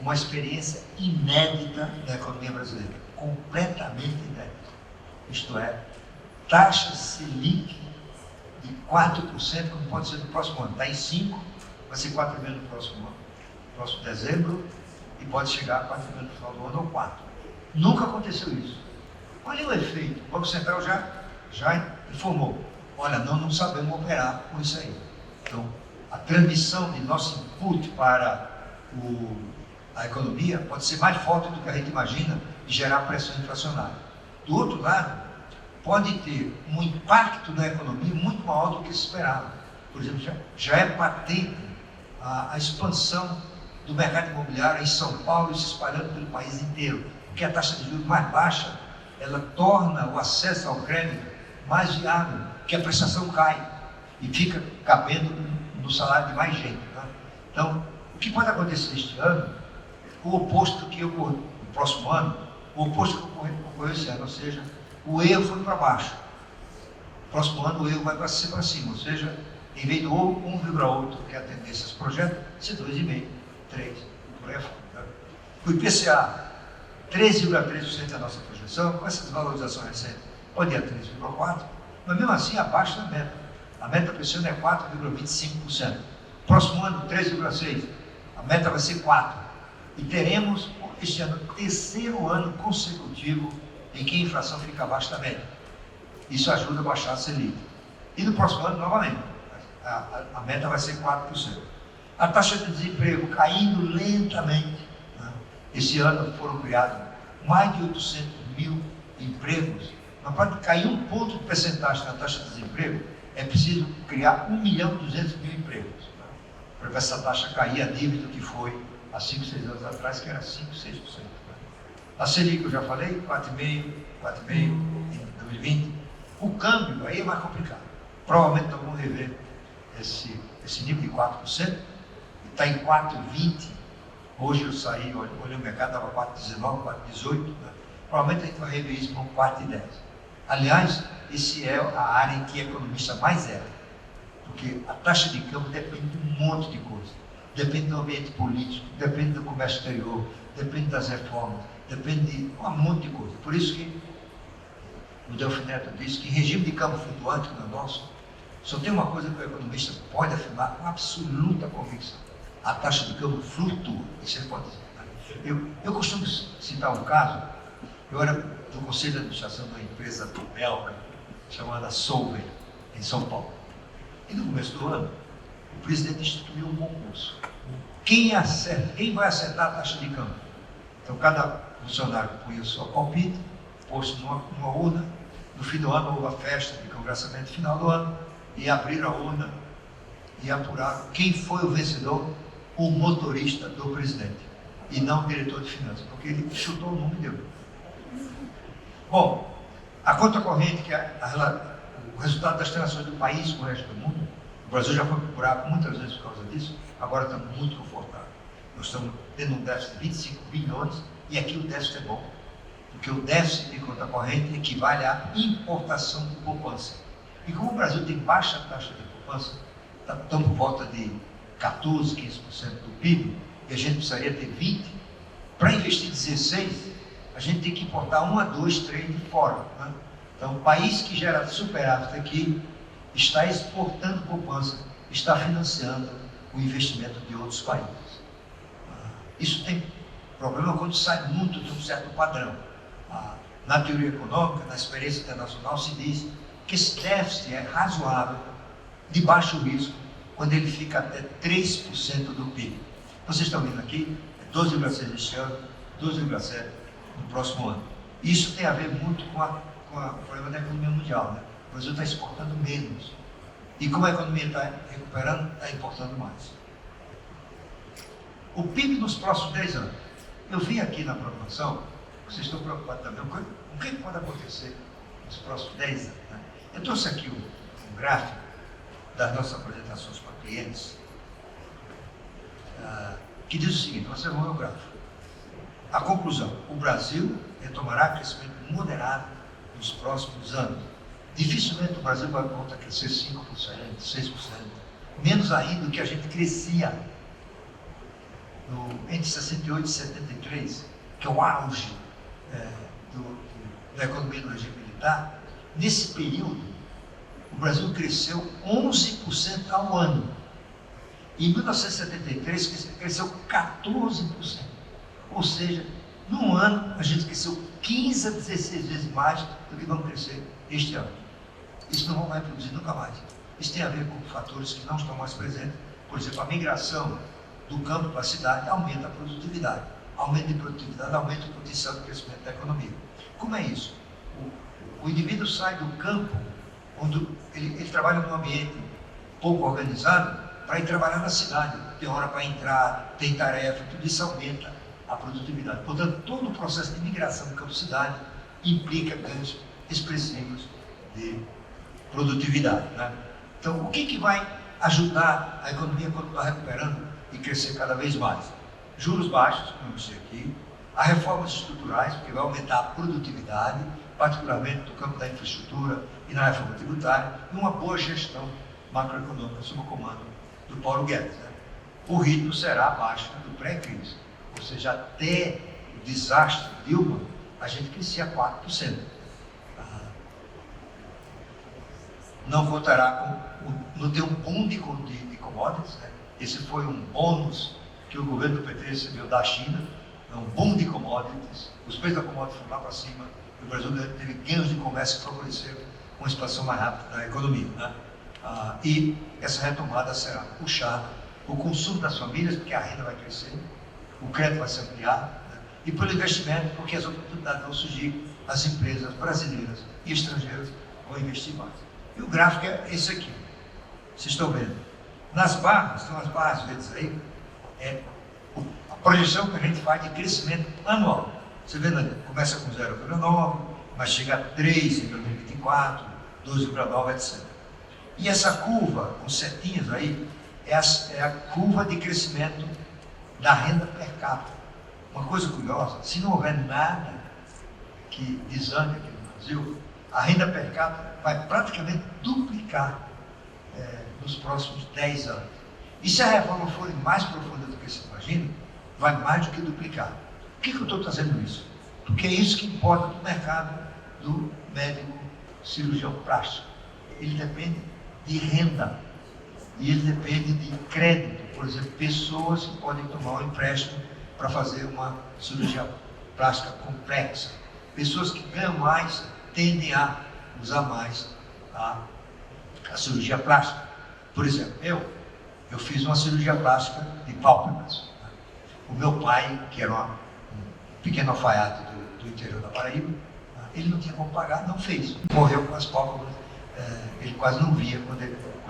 Speaker 1: uma experiência inédita da economia brasileira, completamente inédita. Isto é, taxa Selic de 4%, como pode ser no próximo ano. Está em 5%, vai ser 4,5% no próximo ano, próximo dezembro, e pode chegar a 4,5% no final do ano ou 4%. Nunca aconteceu isso. Olha o efeito. O Banco Central já informou. Olha, não sabemos operar com isso aí. Então, a transmissão de nosso input para a economia pode ser mais forte do que a gente imagina e gerar pressão inflacionária. Do outro lado, pode ter um impacto na economia muito maior do que se esperava. Por exemplo, já é patente a expansão do mercado imobiliário em São Paulo e se espalhando pelo país inteiro, porque a taxa de juros mais baixa, ela torna o acesso ao crédito mais viável, porque a prestação cai e fica cabendo no salário de mais gente. Tá? Então, o que pode acontecer este ano, o oposto do que ocorreu no próximo ano, o oposto do que ocorreu esse ano, ou seja, o erro foi para baixo. No próximo ano o erro vai ser para cima, ou seja, em vez do 1,8, que é a tendência se projeta, ser 2,5, 3, por aí afora. Tá? O IPCA, 13,3% é a nossa projeção, com essa desvalorização recente, pode ir a 3,4%, mas mesmo assim abaixo da meta. A meta para esse ano é 4,25%. Próximo ano, 3,6%. A meta vai ser 4%. E teremos, este ano, o terceiro ano consecutivo em que a inflação fica abaixo da média. Isso ajuda a baixar a Selic. E no próximo ano, novamente, a meta vai ser 4%. A taxa de desemprego caindo lentamente. Né? Esse ano foram criados mais de 800 mil empregos. Mas para cair um ponto de percentagem na taxa de desemprego, é preciso criar 1.200.000 empregos. Né? Para essa taxa cair a nível que foi há 5, 6 anos atrás, que era 5, 6%. Né? A Selic, eu já falei, 4,5% em 2020. O câmbio aí é mais complicado. Provavelmente nós vamos rever esse nível de 4%. Está em 4,20%. Hoje eu saí, olhei o mercado, estava 4,19%, 4,18%. Né? Provavelmente a gente vai rever isso para um 4,10%. Aliás, esse é a área em que a economista mais erra. Porque a taxa de câmbio depende de um monte de coisa. Depende do ambiente político, depende do comércio exterior, depende das reformas, depende de um monte de coisa. Por isso que o Delfim Neto disse que em regime de câmbio flutuante, como é o nosso, só tem uma coisa que o economista pode afirmar com absoluta convicção: a taxa de câmbio flutua. Isso ele pode dizer. Eu costumo citar um caso. Eu era do conselho de administração de uma empresa belga chamada Solvay, em São Paulo. E no começo do ano, o presidente instituiu um concurso. Quem vai acertar a taxa de câmbio? Então, cada funcionário punha o seu palpite, posto numa urna. No fim do ano, houve a festa de congressamento final do ano, e abriram a urna e apuraram quem foi o vencedor, o motorista do presidente, e não o diretor de finanças, porque ele chutou o número e deu. Bom, a conta corrente, que é o resultado das transações do país com o resto do mundo. O Brasil já foi pro buraco muitas vezes por causa disso, agora estamos muito confortáveis. Nós estamos tendo um déficit de 25 bilhões e aqui o déficit é bom, porque o déficit de conta corrente equivale à importação de poupança. E como o Brasil tem baixa taxa de poupança, estamos por volta de 14, 15% do PIB, e a gente precisaria ter 20%, para investir 16%, a gente tem que importar 1 a 2 trade de fora. Né? Então, o país que gera superávit aqui está exportando poupança, está financiando o investimento de outros países. Isso tem problema quando sai muito de um certo padrão. Na teoria econômica, na experiência internacional, se diz que esse déficit é razoável, de baixo risco, quando ele fica até 3% do PIB. Vocês estão vendo aqui, é 12,6% este ano, 12,7% no próximo ano. Isso tem a ver muito com o problema da economia mundial. Né? O Brasil está exportando menos. E como a economia está recuperando, está importando mais. O PIB nos próximos 10 anos. Eu vi aqui na programação, vocês estão preocupados também, com o que pode acontecer nos próximos 10 anos. Né? Eu trouxe aqui um gráfico das nossas apresentações para clientes, que diz o seguinte, você vai ver o gráfico. A conclusão, o Brasil retomará crescimento moderado nos próximos anos. Dificilmente o Brasil vai voltar a crescer 5%, 6%, menos ainda do que a gente crescia entre 68 e 73, que é o auge da economia do regime militar. Nesse período, o Brasil cresceu 11% ao ano. Em 1973, cresceu 14%. Ou seja, num ano, a gente cresceu 15 a 16 vezes mais do que vamos crescer este ano. Isso não vai produzir nunca mais. Isso tem a ver com fatores que não estão mais presentes. Por exemplo, a migração do campo para a cidade aumenta a produtividade. Aumento de produtividade aumenta o potencial de crescimento da economia. Como é isso? O indivíduo sai do campo, onde ele trabalha num ambiente pouco organizado, para ir trabalhar na cidade. Tem hora para entrar, tem tarefa, tudo isso aumenta a produtividade. Portanto, todo o processo de migração do campo-cidade implica ganhos expressivos de produtividade. Né? Então, o que vai ajudar a economia quando está recuperando e crescer cada vez mais? Juros baixos, como eu disse aqui, as reformas estruturais, porque vai aumentar a produtividade, particularmente no campo da infraestrutura e na reforma tributária, e uma boa gestão macroeconômica sob o comando do Paulo Guedes. Né? O ritmo será abaixo do pré-crise, ou seja, até o desastre Dilma, a gente crescia 4%. Não contará com, não tem um boom de commodities, né? Esse foi um bônus que o governo do PT recebeu da China, um boom de commodities, os preços da commodity foram lá para cima, e o Brasil teve ganhos de comércio que favoreceram uma expansão mais rápida da economia. Né? E essa retomada será puxada o consumo das famílias, porque a renda vai crescer, o crédito vai se ampliar, né? E pelo investimento, porque as oportunidades vão surgir, as empresas brasileiras e estrangeiras vão investir mais. E o gráfico é esse aqui, vocês estão vendo. Nas barras, estão as barras verdes aí, é a projeção que a gente faz de crescimento anual. Você vê, né? Começa com 0,9, mas chega a 3 em 2024, 12,9, etc. E essa curva, com setinhas aí, é a curva de crescimento da renda per capita. Uma coisa curiosa, se não houver nada que desande aqui no Brasil, a renda per capita vai praticamente duplicar nos próximos 10 anos. E se a reforma for mais profunda do que se imagina, vai mais do que duplicar. Por que eu estou trazendo isso? Porque é isso que importa no mercado do médico cirurgião plástico. Ele depende de renda e ele depende de crédito. Por exemplo, pessoas que podem tomar um empréstimo para fazer uma cirurgia plástica complexa. Pessoas que ganham mais tendem a usar mais a cirurgia plástica. Por exemplo, eu fiz uma cirurgia plástica de pálpebras. O meu pai, que era um pequeno alfaiate do interior da Paraíba, ele não tinha como pagar, não fez. Morreu com as pálpebras, ele quase não via quando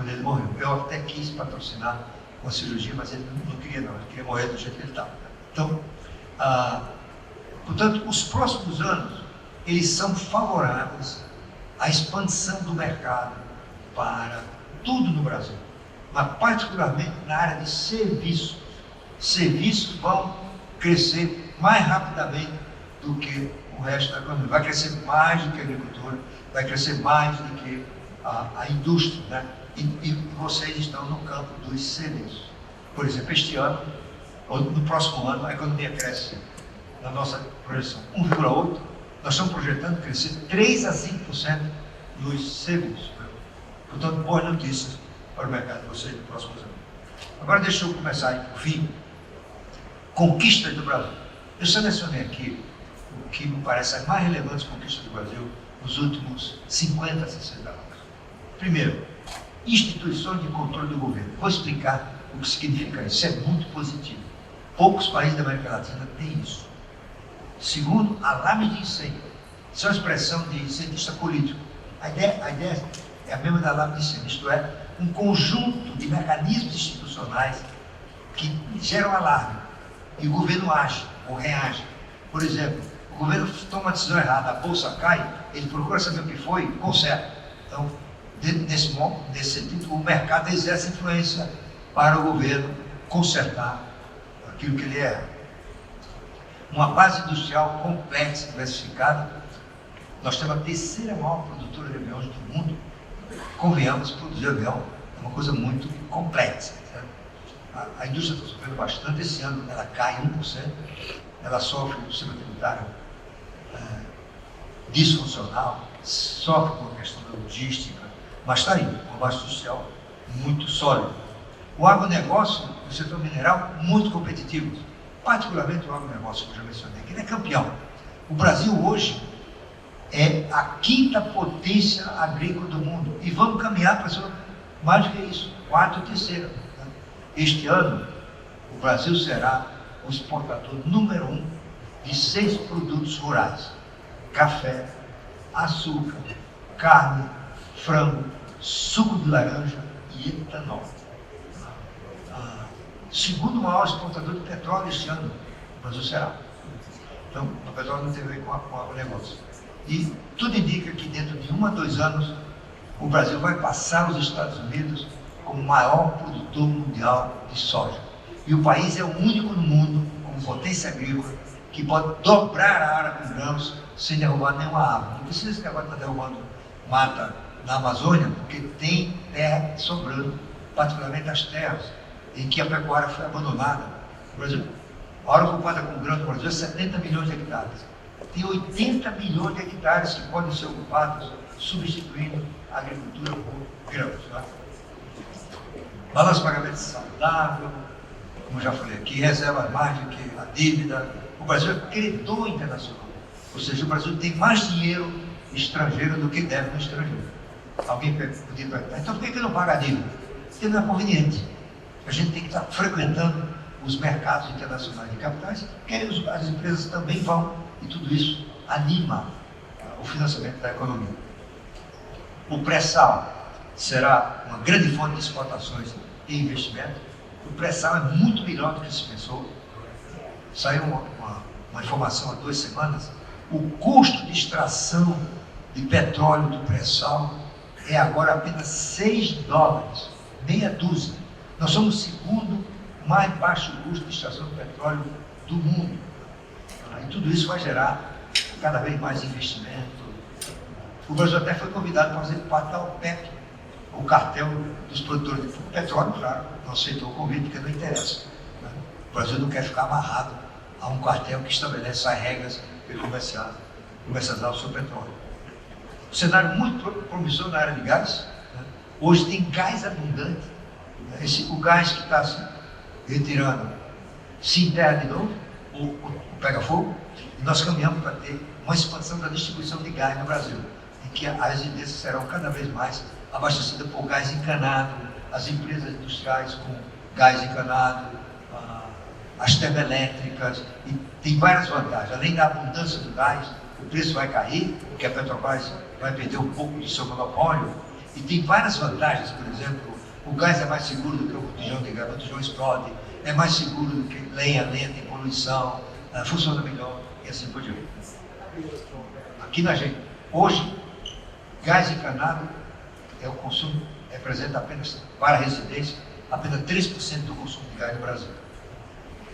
Speaker 1: ele morreu. Eu até quis patrocinar uma cirurgia, mas ele não queria não, ele queria morrer do jeito que ele estava. Então, portanto, os próximos anos, eles são favoráveis a expansão do mercado para tudo no Brasil, mas particularmente na área de serviços. Serviços vão crescer mais rapidamente do que o resto da economia. Vai crescer mais do que a agricultura, vai crescer mais do que a indústria, né? E vocês estão no campo dos serviços. Por exemplo, este ano, ou no próximo ano, a economia cresce, na nossa projeção, 1,8%. Nós estamos projetando crescer 3% a 5% nos serviços. Né? Portanto, boas notícias para o mercado de vocês no próximo ano. Agora deixa eu começar aí, por fim, conquistas do Brasil. Eu selecionei aqui o que me parece as mais relevantes conquistas do Brasil nos últimos 50 a 60 anos. Primeiro, instituições de controle do governo. Vou explicar o que significa isso. Isso é muito positivo. Poucos países da América Latina têm isso. Segundo, alarme de incêndio. Isso é uma expressão de cientista político. A ideia é a mesma da alarme de incêndio, isto é, um conjunto de mecanismos institucionais que geram alarme e o governo age ou reage. Por exemplo, o governo toma uma decisão errada, a bolsa cai, ele procura saber o que foi e conserta. Então, nesse sentido, o mercado exerce influência para o governo consertar aquilo que ele erra. Uma base industrial complexa, diversificada. Nós temos a terceira maior produtora de aviões do mundo. Convenhamos, produzir avião é uma coisa muito complexa. Certo? A indústria está sofrendo bastante. Esse ano ela cai 1%. Ela sofre do sistema tributário disfuncional, sofre com a questão da logística, mas está aí, uma base social muito sólida. O agronegócio, o setor mineral, muito competitivo. Particularmente o agronegócio, que eu já mencionei, que ele é campeão. O Brasil hoje é a quinta potência agrícola do mundo. E vamos caminhar para ser mais do que isso, quarta ou terceira. Este ano, o Brasil será o exportador número 1 de 6 produtos rurais: café, açúcar, carne, frango, suco de laranja e etanol. Segundo maior exportador de petróleo este ano, o Brasil será. Então, o petróleo não tem a ver com o agronegócio. E tudo indica que dentro de 1 a 2 anos, o Brasil vai passar os Estados Unidos como o maior produtor mundial de soja. E o país é o único no mundo, como potência agrícola, que pode dobrar a área com grãos sem derrubar nenhuma árvore. Não precisa que agora está derrubando mata na Amazônia, porque tem terra sobrando, particularmente as terras em que a pecuária foi abandonada. O Brasil, a área ocupada com grãos no Brasil é 70 milhões de hectares. Tem 80 milhões de hectares que podem ser ocupados, substituindo a agricultura por grãos. Tá? Balanço de pagamento saudável, como já falei aqui, reserva mais do que a dívida. O Brasil é credor internacional, ou seja, o Brasil tem mais dinheiro estrangeiro do que deve no estrangeiro. Alguém podia perguntar, então por que não paga a dívida? Porque não é conveniente. A gente tem que estar frequentando os mercados internacionais de capitais, porque as empresas também vão, e tudo isso anima o financiamento da economia. O pré-sal será uma grande fonte de exportações e investimento. O pré-sal é muito melhor do que se pensou. Saiu uma informação há 2 semanas. O custo de extração de petróleo do pré-sal é agora apenas $6, meia dúzia. Nós somos o segundo mais baixo custo de extração de petróleo do mundo. E tudo isso vai gerar cada vez mais investimento. O Brasil até foi convidado para fazer parte da OPEP, o cartel dos produtores de petróleo, claro, não aceitou o convite porque não interessa. Né? O Brasil não quer ficar amarrado a um cartel que estabelece as regras para comercializar o seu petróleo. Um cenário muito promissor na área de gás. Né? Hoje tem gás abundante. O gás que está se retirando se enterra de novo, ou pega fogo, e nós caminhamos para ter uma expansão da distribuição de gás no Brasil, em que as residências serão cada vez mais abastecidas por gás encanado, as empresas industriais com gás encanado, as termoelétricas, e tem várias vantagens. Além da abundância do gás, o preço vai cair, porque a Petrobras vai perder um pouco do seu monopólio, e tem várias vantagens. Por exemplo, o gás é mais seguro do que o botijão de gás, o botijão explode, é mais seguro do que lenha tem poluição, funciona melhor e assim por diante. Aqui na gente, hoje, Gás encanado é o consumo, representa apenas, para a residência, apenas 3% do consumo de gás no Brasil.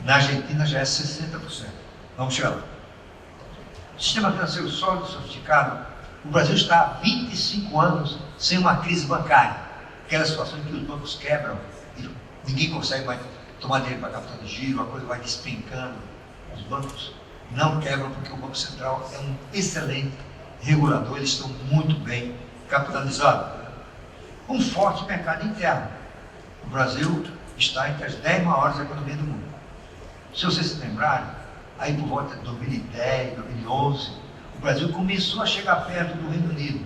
Speaker 1: Na Argentina já é 60%. Vamos chegar lá. Sistema financeiro sólido, sofisticado. O Brasil está há 25 anos sem uma crise bancária. Aquela situação em que os bancos quebram e ninguém consegue mais tomar dinheiro para capital de giro, a coisa vai despencando. Os bancos não quebram porque o Banco Central é um excelente regulador, eles estão muito bem capitalizados. Um forte mercado interno. O Brasil está entre as 10 maiores economias do mundo. Se vocês se lembrarem, aí por volta de 2010, 2011, o Brasil começou a chegar perto do Reino Unido.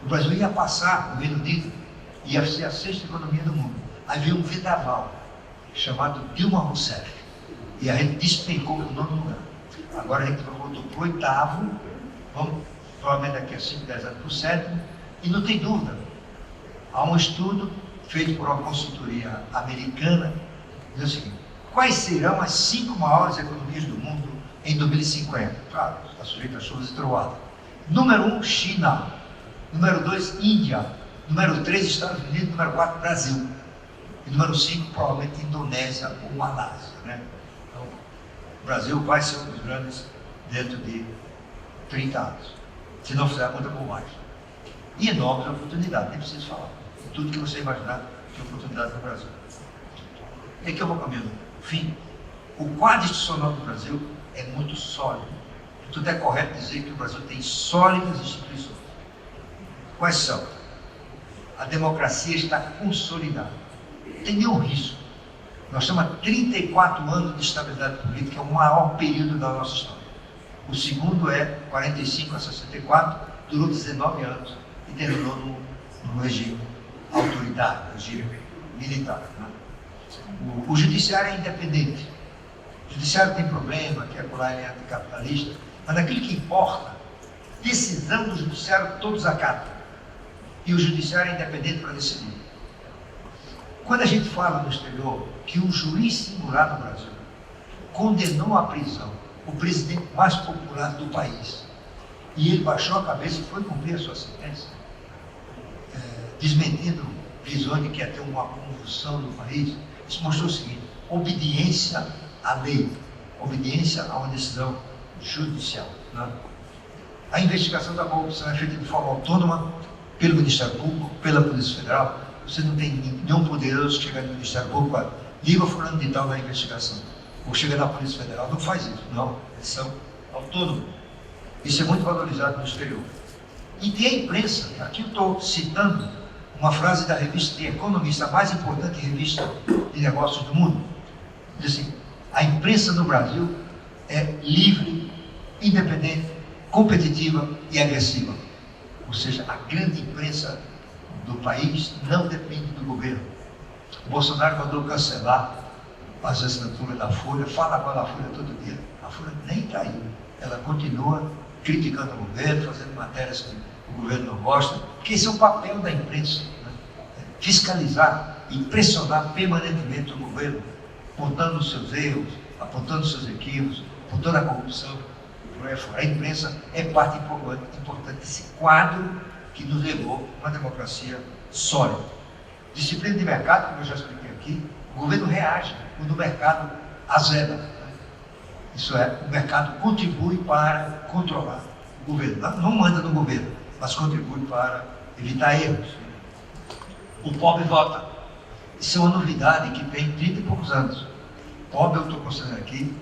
Speaker 1: O Brasil ia passar o Reino Unido, ia ser a 6ª economia do mundo. Aí veio um vendaval, chamado Dilma Rousseff, e a gente despencou para o 9º lugar. Agora a gente voltou para o 8º, vamos provavelmente daqui a 5, 10 anos para o 7º, e não tem dúvida. Há um estudo feito por uma consultoria americana, que diz o seguinte: quais serão as 5 maiores economias do mundo em 2050? Claro, está sujeito a chuvas e troadas. Número 1, China. Número 2, Índia. Número 3, Estados Unidos. Número 4, Brasil. E número 5, provavelmente Indonésia ou Malásia. Né? Então, o Brasil vai ser um dos grandes dentro de 30 anos, se não fizer muita bobagem. E enormes oportunidades, nem preciso falar. Tudo que você imaginar de oportunidade no Brasil. E aqui eu vou caminhando. Fim. O quadro institucional do Brasil é muito sólido. Tudo é correto dizer que o Brasil tem sólidas instituições. Quais são? A democracia está consolidada. Não tem nenhum risco. Nós estamos há 34 anos de estabilidade política, é o maior período da nossa história. O segundo é 45 a 64, durou 19 anos e terminou no regime autoritário, regime militar. Né? O judiciário é independente. O judiciário tem problema, que é anticapitalista, mas naquilo que importa, decisão do judiciário todos acatam. E o judiciário é independente para decidir. Quando a gente fala no exterior que um juiz singular no Brasil condenou à prisão o presidente mais popular do país, e ele baixou a cabeça e foi cumprir a sua sentença, desmentindo prisões de que ia ter uma convulsão no país, isso mostrou o seguinte: obediência à lei, obediência a uma decisão judicial. Né? A investigação da corrupção é feita de forma autônoma pelo Ministério Público, pela Polícia Federal. Você não tem nenhum poderoso que chega no Ministério Público, liga fulano de tal na investigação, ou chega na Polícia Federal, não faz isso, não, eles são autônomos. Isso é muito valorizado no exterior. E tem a imprensa, aqui eu estou citando uma frase da revista The Economist, a mais importante revista de negócios do mundo. Diz assim: a imprensa no Brasil é livre, independente, competitiva e agressiva. Ou seja, a grande imprensa do país não depende do governo. O Bolsonaro mandou cancelar as assinaturas da Folha, fala agora da Folha todo dia. A Folha nem caiu, ela continua criticando o governo, fazendo matérias que o governo não gosta, porque esse é o papel da imprensa, né? Fiscalizar e pressionar permanentemente o governo, apontando os seus erros, apontando os seus equívocos, apontando a corrupção. A imprensa é parte importante desse quadro que nos levou a uma democracia sólida. Disciplina de mercado, como eu já expliquei aqui, o governo reage quando o mercado azeda. Isso é, o mercado contribui para controlar o governo. Não manda no governo, mas contribui para evitar erros. O pobre vota. Isso é uma novidade que tem 30 e poucos anos. Pobre, eu estou considerando aqui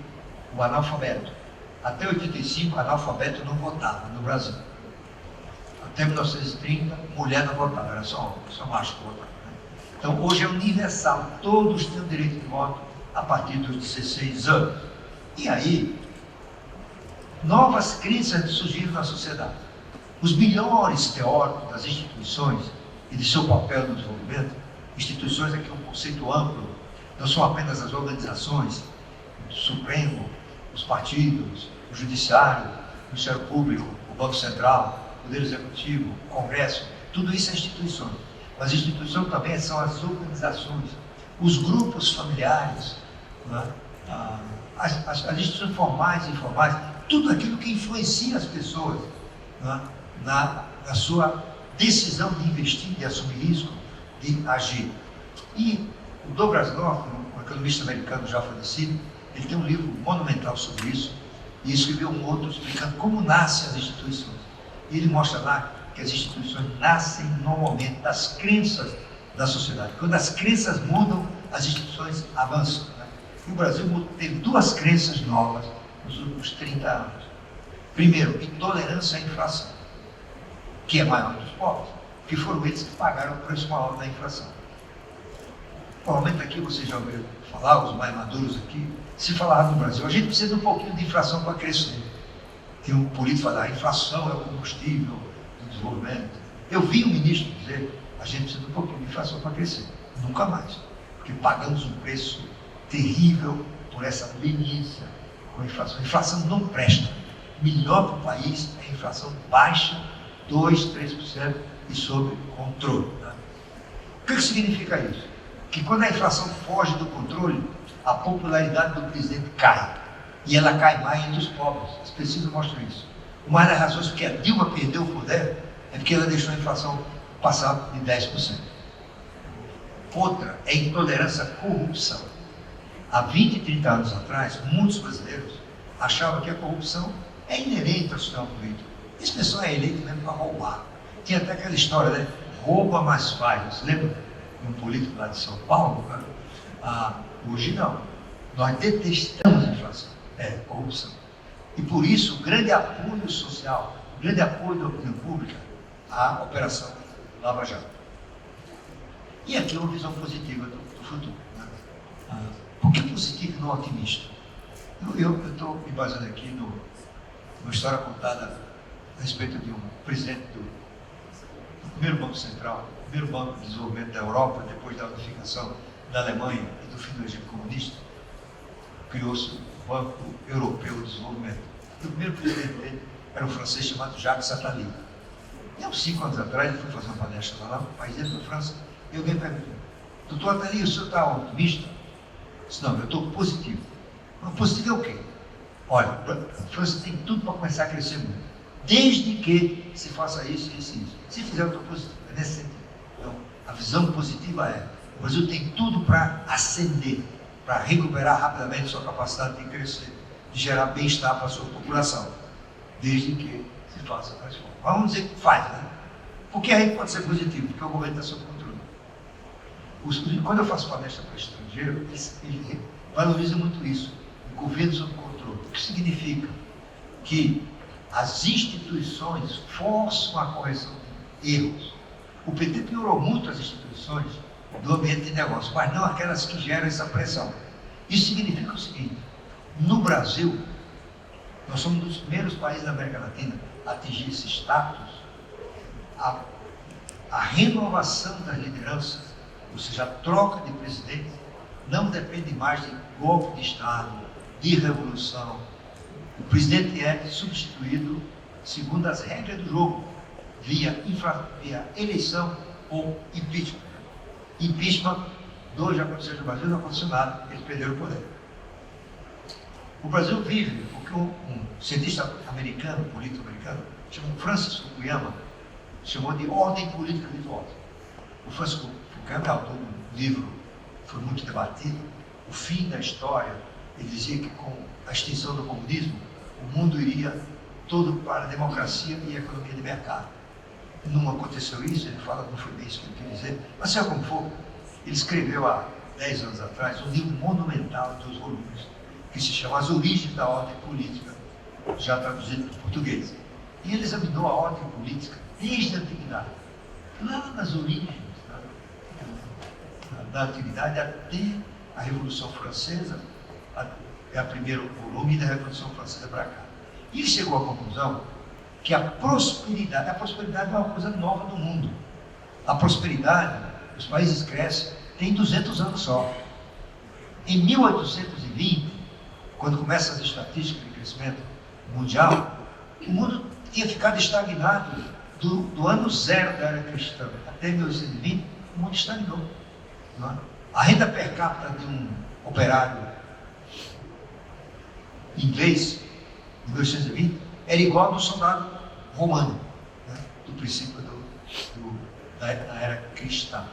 Speaker 1: o analfabeto. Até 85, analfabeto não votava no Brasil. Até 1930, mulher não votava, era só macho que votava. Né? Então, hoje é universal, todos têm o direito de voto a partir dos 16 anos. E aí, novas crenças surgiram na sociedade. Os melhores teóricos das instituições e de seu papel no desenvolvimento, instituições aqui é um conceito amplo, não são apenas as organizações, o Supremo, os partidos, o Judiciário, o Ministério Público, o Banco Central, o Poder Executivo, o Congresso, tudo isso é instituições. Mas instituições também são as organizações, os grupos familiares, né? As instituições formais e informais, tudo aquilo que influencia as pessoas, né? na sua decisão de investir, de assumir risco, de agir. E o Douglas North, um economista americano já falecido, ele tem um livro monumental sobre isso, e escreveu um outro explicando como nascem as instituições. E ele mostra lá que as instituições nascem normalmente das crenças da sociedade. Quando as crenças mudam, as instituições avançam. Né? E o Brasil teve duas crenças novas nos últimos 30 anos. Primeiro, intolerância à inflação, que é maior dos pobres, que foram eles que pagaram o preço maior da inflação. Provavelmente aqui vocês já ouviram falar, os mais maduros aqui, se falar no Brasil, a gente precisa de um pouquinho de inflação para crescer. Tem um político falar, a inflação é o combustível do desenvolvimento. Eu vi um ministro dizer, a gente precisa de um pouquinho de inflação para crescer. Nunca mais. Porque pagamos um preço terrível por essa leniência com a inflação. A inflação não presta. Melhor para o país é a inflação baixa, 2%, 3% e sob controle. Né? O que significa isso? Que quando a inflação foge do controle, a popularidade do presidente cai. E ela cai mais entre os pobres. As pesquisas mostram isso. Uma das razões porque a Dilma perdeu o poder é porque ela deixou a inflação passar de 10%. Outra é a intolerância à corrupção. Há 20, 30 anos atrás, muitos brasileiros achavam que a corrupção é inerente ao sistema político. Esse pessoal é eleito mesmo para roubar. Tinha até aquela história, né? Rouba, mas faz. Você lembra de um político lá de São Paulo? Hoje não. Nós detestamos a inflação. Corrupção. E por isso, o grande apoio social, o grande apoio da opinião pública à Operação Lava Jato. E aqui uma visão positiva do futuro. Né? Por que positivo e não otimista? Eu estou me baseando aqui numa história contada a respeito de um presidente do primeiro Banco Central, primeiro Banco de Desenvolvimento da Europa, depois da unificação da Alemanha e do fim do regime comunista, criou-se o Banco Europeu de Desenvolvimento. E o primeiro presidente dele era um francês chamado Jacques Attali. E há uns 5 anos atrás, ele foi fazer uma palestra lá no país dele, na França, e alguém perguntou, doutor Attali, o senhor está otimista? Eu disse, não, eu estou positivo. Mas positivo é o quê? Olha, a França tem tudo para começar a crescer muito, desde que se faça isso, isso e isso. Se fizer, eu estou positivo, é nesse sentido. Então, a visão positiva é, o Brasil tem tudo para ascender, para recuperar rapidamente sua capacidade de crescer, de gerar bem-estar para a sua população, desde que se faça a transformação. Vamos dizer que faz, né? Por que aí pode ser positivo? Porque o governo está sob controle. Quando eu faço palestra para estrangeiro, eles valorizam muito isso, o governo sob controle. O que significa? Que as instituições forçam a correção de erros. O PT piorou muito as instituições do ambiente de negócio, mas não aquelas que geram essa pressão. Isso significa o seguinte, no Brasil, nós somos um dos primeiros países da América Latina a atingir esse status, a renovação das lideranças, ou seja, a troca de presidente, não depende mais de golpe de Estado, de revolução. O presidente é substituído segundo as regras do jogo, via eleição ou impeachment. Impeachment, 2 já aconteceu no Brasil, não aconteceu nada, eles perderam o poder. O Brasil vive o que um cientista americano, político americano, chamado Francis Fukuyama, chamou de ordem política virtuosa. O Francis Fukuyama é autor de um livro que foi muito debatido, O Fim da História. Ele dizia que com a extinção do comunismo, o mundo iria todo para a democracia e a economia de mercado. Não aconteceu isso, ele fala que não foi bem isso que ele queria dizer, mas seja como for, ele escreveu há 10 anos atrás um livro monumental de 2 volumes, que se chama As Origens da Ordem Política, já traduzido para o português. E ele examinou a ordem política desde a antiguidade, lá nas origens da antiguidade até a Revolução Francesa, é o primeiro volume da Revolução Francesa para cá. E ele chegou à conclusão que a prosperidade é uma coisa nova no mundo. A prosperidade, os países crescem, tem 200 anos só. Em 1820, quando começam as estatísticas de crescimento mundial, o mundo tinha ficado estagnado do ano 0 da era cristã até 1820, o mundo estagnou. Não é? A renda per capita de um operário inglês, em 1820, era igual ao do soldado romano, né? Do princípio do da era cristã.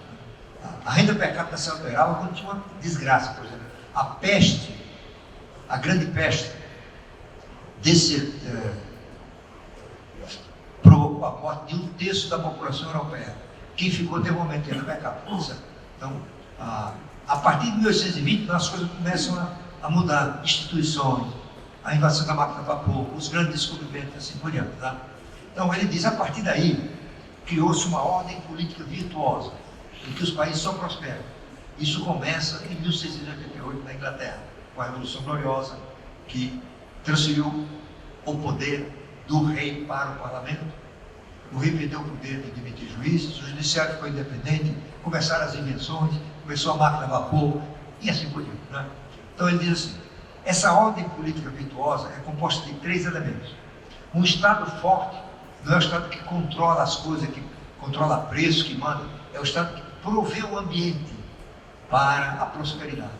Speaker 1: A renda per capita se alterava quando tinha uma desgraça, por exemplo. A peste, a grande peste, provocou a morte de 1/3 da população europeia. Quem ficou teve um aumento de renda per capita. Então, a partir de 1820, as coisas começam a mudar. Instituições, a invasão da máquina a vapor, os grandes descobrimentos, assim por diante. Tá? Então, ele diz, a partir daí, criou-se uma ordem política virtuosa, em que os países só prosperam. Isso começa em 1688, na Inglaterra, com a Revolução Gloriosa, que transferiu o poder do rei para o parlamento. O rei perdeu o poder de demitir juízes, o judiciário ficou independente, começaram as invenções, começou a máquina a vapor, e assim por diante. Né? Então ele diz assim, essa ordem política virtuosa é composta de 3 elementos. Um Estado forte não é o Estado que controla as coisas, que controla preço, que manda, é o Estado que provê o ambiente para a prosperidade.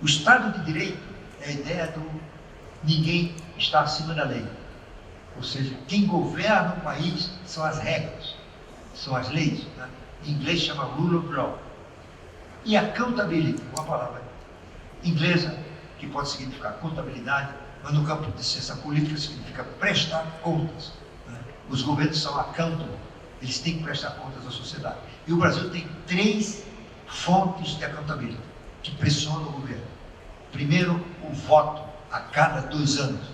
Speaker 1: O Estado de Direito é a ideia do ninguém está acima da lei. Ou seja, quem governa o país são as regras, são as leis. Né? Em inglês chama rule of law. E accountability, uma palavra inglesa que pode significar contabilidade, mas no campo de ciência política significa prestar contas. Né? Os governos são accountable, eles têm que prestar contas à sociedade. E o Brasil tem 3 fontes de accountability que pressionam o governo. Primeiro, o voto a cada 2 anos.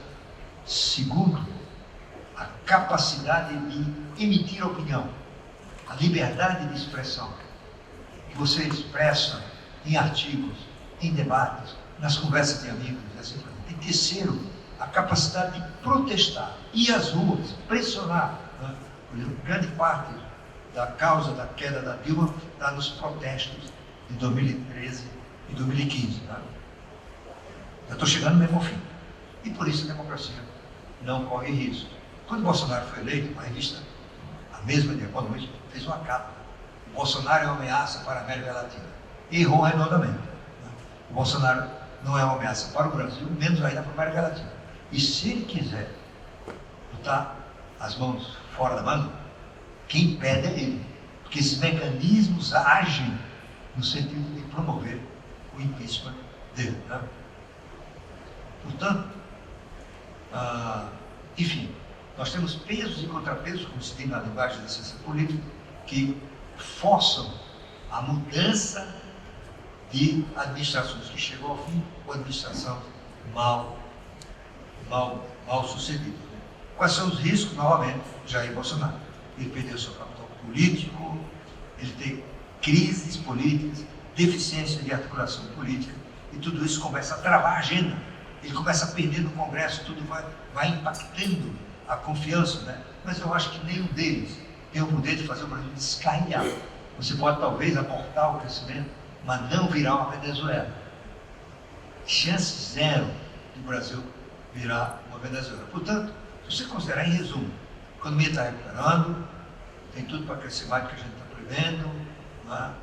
Speaker 1: Segundo, a capacidade de emitir opinião, a liberdade de expressão, que você expressa em artigos, em debates, nas conversas de amigos, assim. E terceiro, a capacidade de protestar, ir às ruas, pressionar. Né? Por exemplo, grande parte da causa da queda da Dilma está nos protestos de 2013 e 2015. Né? Eu estou chegando mesmo ao fim. E por isso a democracia não corre risco. Quando Bolsonaro foi eleito, uma revista, a mesma de Economist, fez uma capa. Bolsonaro é uma ameaça para a América Latina. Errou redondamente. O Bolsonaro não é uma ameaça para o Brasil, menos ainda para a América Latina. E se ele quiser botar as mãos fora da manga, quem impede é ele. Porque esses mecanismos agem no sentido de promover o impeachment dele. Né? Portanto, enfim, nós temos pesos e contrapesos, como se diz na linguagem da ciência política, que forçam a mudança de administrações que chegam ao fim ou administração mal sucedida. Né? Quais são os riscos? Novamente, Jair Bolsonaro. Ele perdeu seu capital político, ele tem crises políticas, deficiência de articulação política, e tudo isso começa a travar a agenda. Ele começa a perder no Congresso, tudo vai impactando a confiança, né? Mas eu acho que nenhum deles tem o poder de fazer o Brasil descarrilhar. Você pode talvez aportar o crescimento, mas não virar uma Venezuela. Chance zero do Brasil virar uma Venezuela. Portanto, se você considerar em resumo, a economia está recuperando, tem tudo para crescer mais do que a gente está prevendo, né?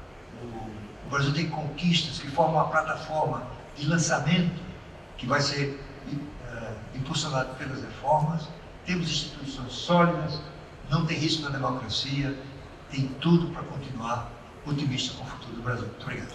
Speaker 1: O Brasil tem conquistas que formam uma plataforma de lançamento que vai ser impulsionado pelas reformas, temos instituições sólidas, não tem risco na democracia, tem tudo para continuar otimista com o futuro do Brasil. Muito obrigado.